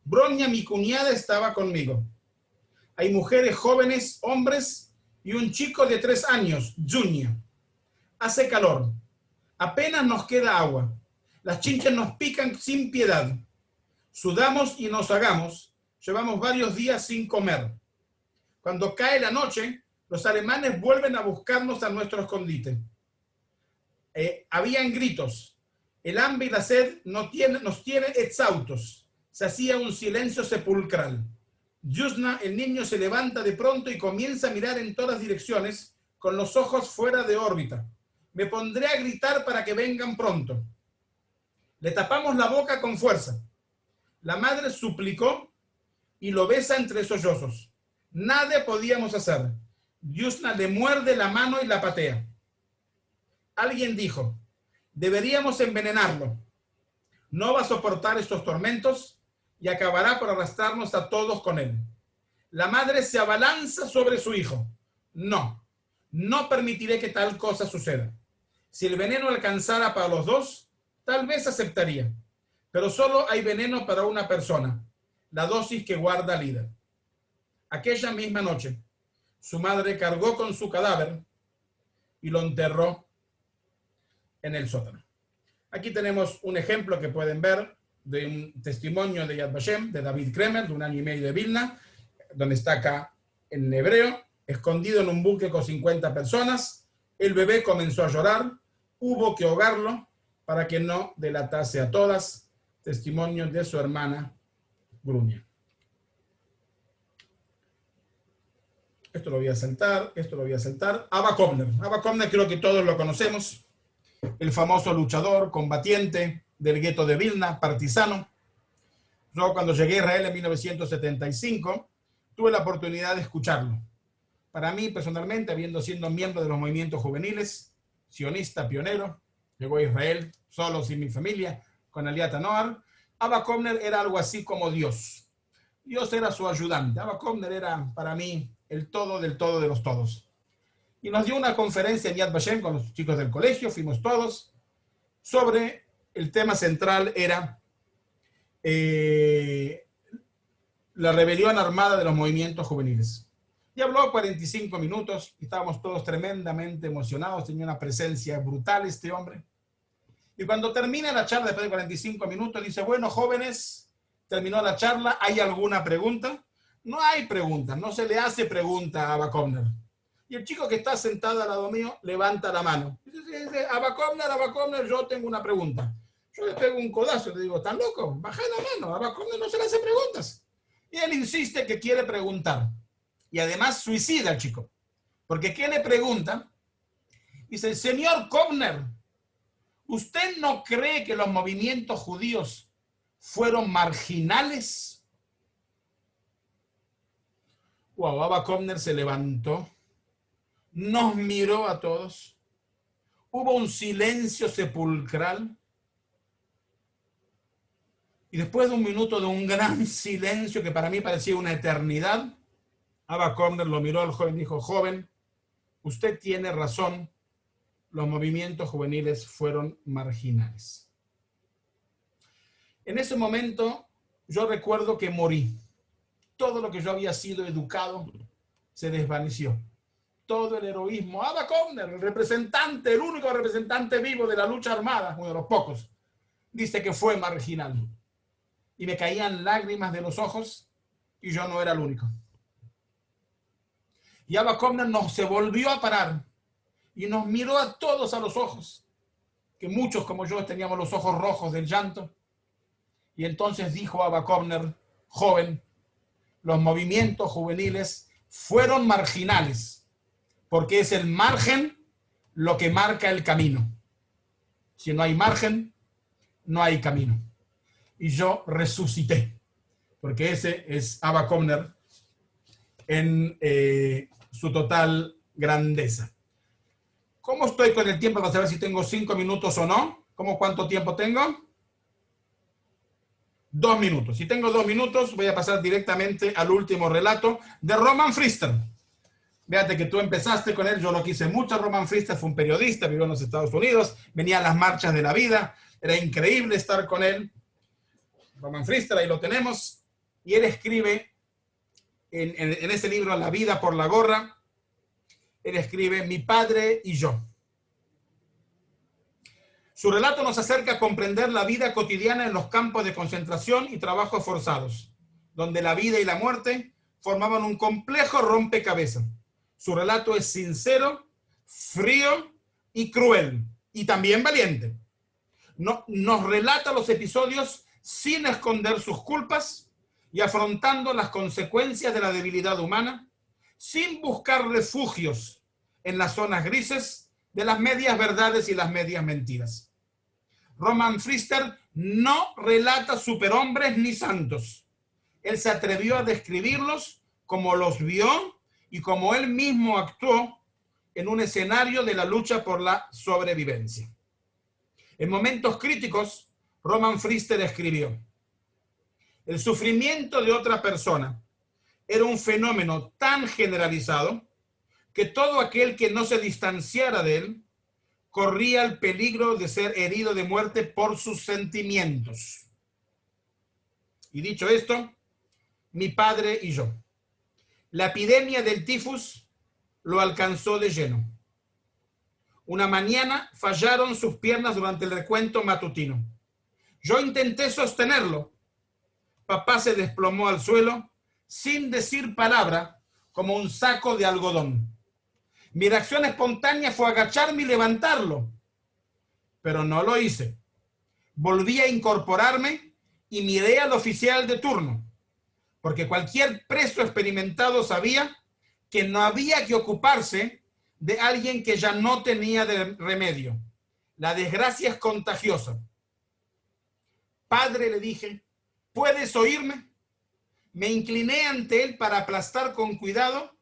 Bronia, mi cuñada, estaba conmigo. Hay mujeres jóvenes, hombres y un chico de 3 años, Junia. Hace calor. Apenas nos queda agua. Las chinches nos pican sin piedad. Sudamos y nos ahogamos. Llevamos varios días sin comer. Cuando cae la noche, los alemanes vuelven a buscarnos a nuestro escondite. Habían gritos. El hambre y la sed nos tienen exhaustos. Se hacía un silencio sepulcral. Yusna, el niño, se levanta de pronto y comienza a mirar en todas direcciones con los ojos fuera de órbita. Me pondré a gritar para que vengan pronto. Le tapamos la boca con fuerza. La madre suplicó y lo besa entre sollozos. Nada podíamos hacer. Yusna le muerde la mano y la patea. Alguien dijo, deberíamos envenenarlo. No va a soportar estos tormentos y acabará por arrastrarnos a todos con él. La madre se abalanza sobre su hijo. No, no permitiré que tal cosa suceda. Si el veneno alcanzara para los 2, tal vez aceptaría. Pero solo hay veneno para una persona, la dosis que guarda Lida. Aquella misma noche, su madre cargó con su cadáver y lo enterró en el sótano. Aquí tenemos un ejemplo que pueden ver de un testimonio de Yad Vashem, de David Kremer, de 1 año y medio de Vilna, donde está acá en hebreo, escondido en un búnker con 50 personas. El bebé comenzó a llorar, hubo que ahogarlo para que no delatase a todas. Testimonio de su hermana Grunia. Esto lo voy a saltar, esto lo voy a saltar. Abba Kovner. Abba Kovner creo que todos lo conocemos. El famoso luchador, combatiente del gueto de Vilna, partisano. Yo cuando llegué a Israel en 1975, tuve la oportunidad de escucharlo. Para mí, personalmente, habiendo sido miembro de los movimientos juveniles, sionista, pionero, llegó a Israel solo, sin mi familia, con Aliat Noar. Abba Kovner era algo así como Dios. Dios era su ayudante. Abba Kovner era para mí el todo del todo de los todos. Y nos dio una conferencia en Yad Vashem con los chicos del colegio, fuimos todos, sobre el tema central era la rebelión armada de los movimientos juveniles. Y habló 45 minutos, y estábamos todos tremendamente emocionados, tenía una presencia brutal este hombre. Y cuando termina la charla, después de 45 minutos, dice, bueno, jóvenes, terminó la charla, ¿hay alguna pregunta? No hay pregunta, no se le hace pregunta a Abba Kovner. Y el chico que está sentado al lado mío levanta la mano. Dice, Abba Kovner, yo tengo una pregunta. Yo le pego un codazo, le digo, ¿estás loco? Baja la mano, Abba Kovner no se le hace preguntas. Y él insiste que quiere preguntar. Y además suicida al chico. Porque ¿qué le pregunta? Dice, señor Kovner, ¿usted no cree que los movimientos judíos fueron marginales? Wow, Abba Kovner se levantó, nos miró a todos, hubo un silencio sepulcral, y después de un minuto de un gran silencio que para mí parecía una eternidad, Abba Kovner lo miró al joven y dijo, joven, usted tiene razón, los movimientos juveniles fueron marginales. En ese momento yo recuerdo que morí. Todo lo que yo había sido educado se desvaneció. Todo el heroísmo. Abba Kovner, el representante, el único representante vivo de la lucha armada, uno de los pocos, dice que fue marginal. Y me caían lágrimas de los ojos y yo no era el único. Y Abba Kovner se volvió a parar y nos miró a todos a los ojos, que muchos como yo teníamos los ojos rojos del llanto. Y entonces dijo Abba Kovner, joven, los movimientos juveniles fueron marginales, porque es el margen lo que marca el camino. Si no hay margen, no hay camino. Y yo resucité, porque ese es Abba Kovner en su total grandeza. ¿Cómo estoy con el tiempo para saber si tengo 5 minutos o no? ¿Cuánto tiempo tengo? 2 minutos. Si tengo 2 minutos, voy a pasar directamente al último relato de Roman Pfister. Fíjate que tú empezaste con él, yo lo quise mucho. Roman Pfister fue un periodista, vivió en los Estados Unidos, venía a las marchas de la vida, era increíble estar con él. Roman Pfister, ahí lo tenemos, y él escribe en ese libro, La vida por la gorra, él escribe, mi padre y yo. Su relato nos acerca a comprender la vida cotidiana en los campos de concentración y trabajos forzados, donde la vida y la muerte formaban un complejo rompecabezas. Su relato es sincero, frío y cruel, y también valiente. Nos relata los episodios sin esconder sus culpas y afrontando las consecuencias de la debilidad humana, sin buscar refugios en las zonas grises de las medias verdades y las medias mentiras. Roman Pfister no relata superhombres ni santos. Él se atrevió a describirlos como los vio y como él mismo actuó en un escenario de la lucha por la sobrevivencia. En momentos críticos, Roman Pfister escribió, el sufrimiento de otra persona era un fenómeno tan generalizado que todo aquel que no se distanciara de él corría el peligro de ser herido de muerte por sus sentimientos. Y dicho esto, mi padre y yo. La epidemia del tifus lo alcanzó de lleno. Una mañana fallaron sus piernas durante el recuento matutino. Yo intenté sostenerlo. Papá se desplomó al suelo sin decir palabra, como un saco de algodón. Mi reacción espontánea fue agacharme y levantarlo, pero no lo hice. Volví a incorporarme y miré al oficial de turno, porque cualquier preso experimentado sabía que no había que ocuparse de alguien que ya no tenía remedio. La desgracia es contagiosa. Padre, le dije, ¿puedes oírme? Me incliné ante él para aplastar con cuidado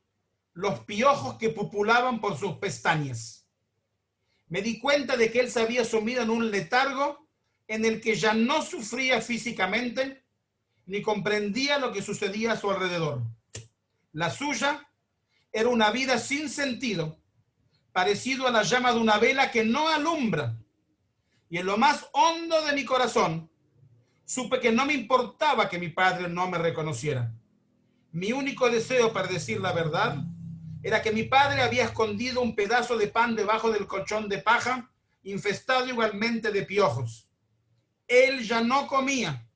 los piojos que pupulaban por sus pestañas. Me di cuenta de que él se había sumido en un letargo en el que ya no sufría físicamente ni comprendía lo que sucedía a su alrededor. La suya era una vida sin sentido, parecido a la llama de una vela que no alumbra. Y en lo más hondo de mi corazón, supe que no me importaba que mi padre no me reconociera. Mi único deseo, para decir la verdad, era que mi padre había escondido un pedazo de pan debajo del colchón de paja, infestado igualmente de piojos. Él ya no comía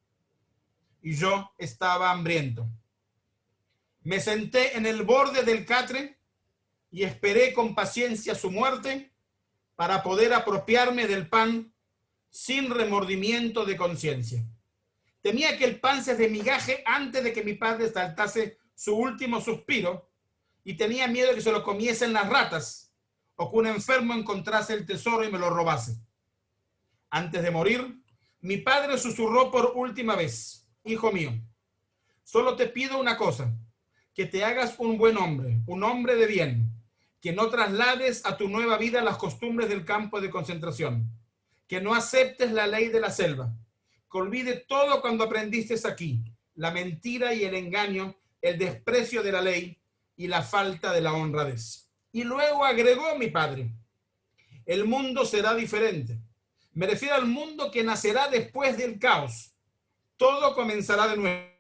y yo estaba hambriento. Me senté en el borde del catre y esperé con paciencia su muerte para poder apropiarme del pan sin remordimiento de conciencia. Temía que el pan se desmigaje antes de que mi padre saltase su último suspiro y tenía miedo de que se lo comiesen las ratas o que un enfermo encontrase el tesoro y me lo robase. Antes de morir, mi padre susurró por última vez, hijo mío, solo te pido una cosa, que te hagas un buen hombre, un hombre de bien, que no traslades a tu nueva vida las costumbres del campo de concentración, que no aceptes la ley de la selva, que olvide todo cuando aprendiste aquí, la mentira y el engaño, el desprecio de la ley y la falta de la honradez. Y luego agregó mi padre, el mundo será diferente. Me refiero al mundo que nacerá después del caos. Todo comenzará de nuevo.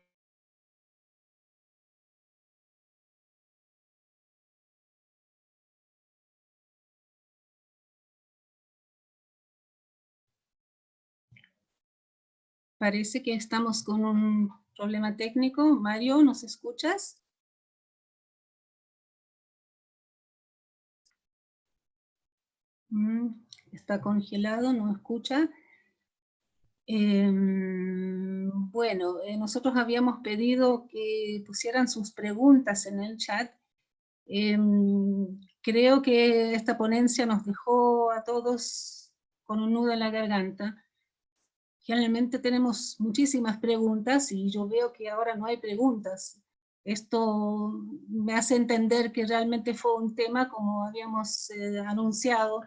Parece que estamos con un problema técnico. Mario, ¿nos escuchas? Está congelado, no escucha. Bueno, nosotros habíamos pedido que pusieran sus preguntas en el chat. Creo que esta ponencia nos dejó a todos con un nudo en la garganta. Generalmente tenemos muchísimas preguntas y yo veo que ahora no hay preguntas. Esto me hace entender que realmente fue un tema, como habíamos anunciado,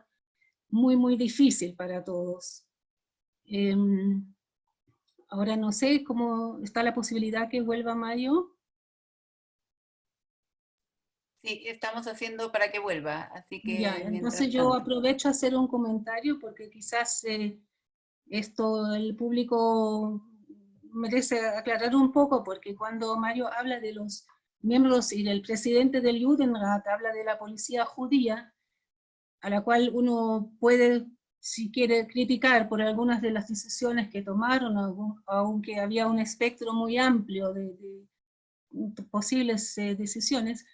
muy difícil para todos. Ahora no sé cómo está la posibilidad que vuelva Mario. Sí, estamos haciendo para que vuelva, así Ya, que entonces mientras yo tanto. aprovecho a hacer un comentario porque quizás esto el público merece aclarar un poco, porque cuando Mario habla de los miembros y del presidente del Judenrat, habla de la policía judía, a la cual uno puede, si quiere, criticar por algunas de las decisiones que tomaron, aunque había un espectro muy amplio de posibles decisiones.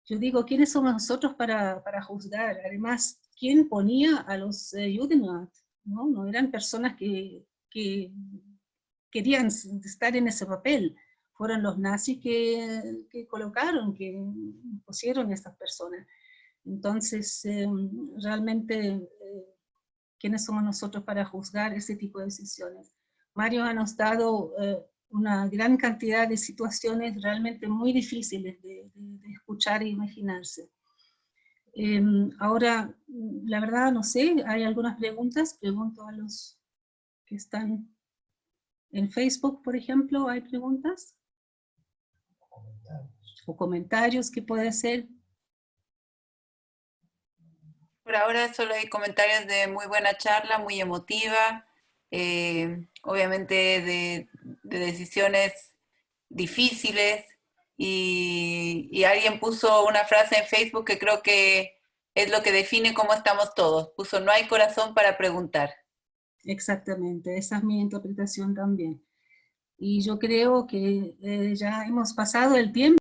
Yo digo, ¿quiénes somos nosotros para juzgar? Además, ¿quién ponía a los Judenrat? ¿No? No eran personas que querían estar en ese papel. Fueron los nazis que colocaron, que pusieron a esas personas. Entonces, realmente, ¿quiénes somos nosotros para juzgar ese tipo de decisiones? Mario nos ha dado una gran cantidad de situaciones realmente muy difíciles de escuchar e imaginarse. Ahora, la verdad, no sé, hay algunas preguntas, pregunto a los que están en Facebook, por ejemplo, ¿hay preguntas? O comentarios que puede ser. Por ahora solo hay comentarios de muy buena charla, muy emotiva, obviamente de decisiones difíciles, y alguien puso una frase en Facebook que creo que es lo que define cómo estamos todos. Puso, no hay corazón para preguntar. Exactamente, esa es mi interpretación también. Y yo creo que ya hemos pasado el tiempo.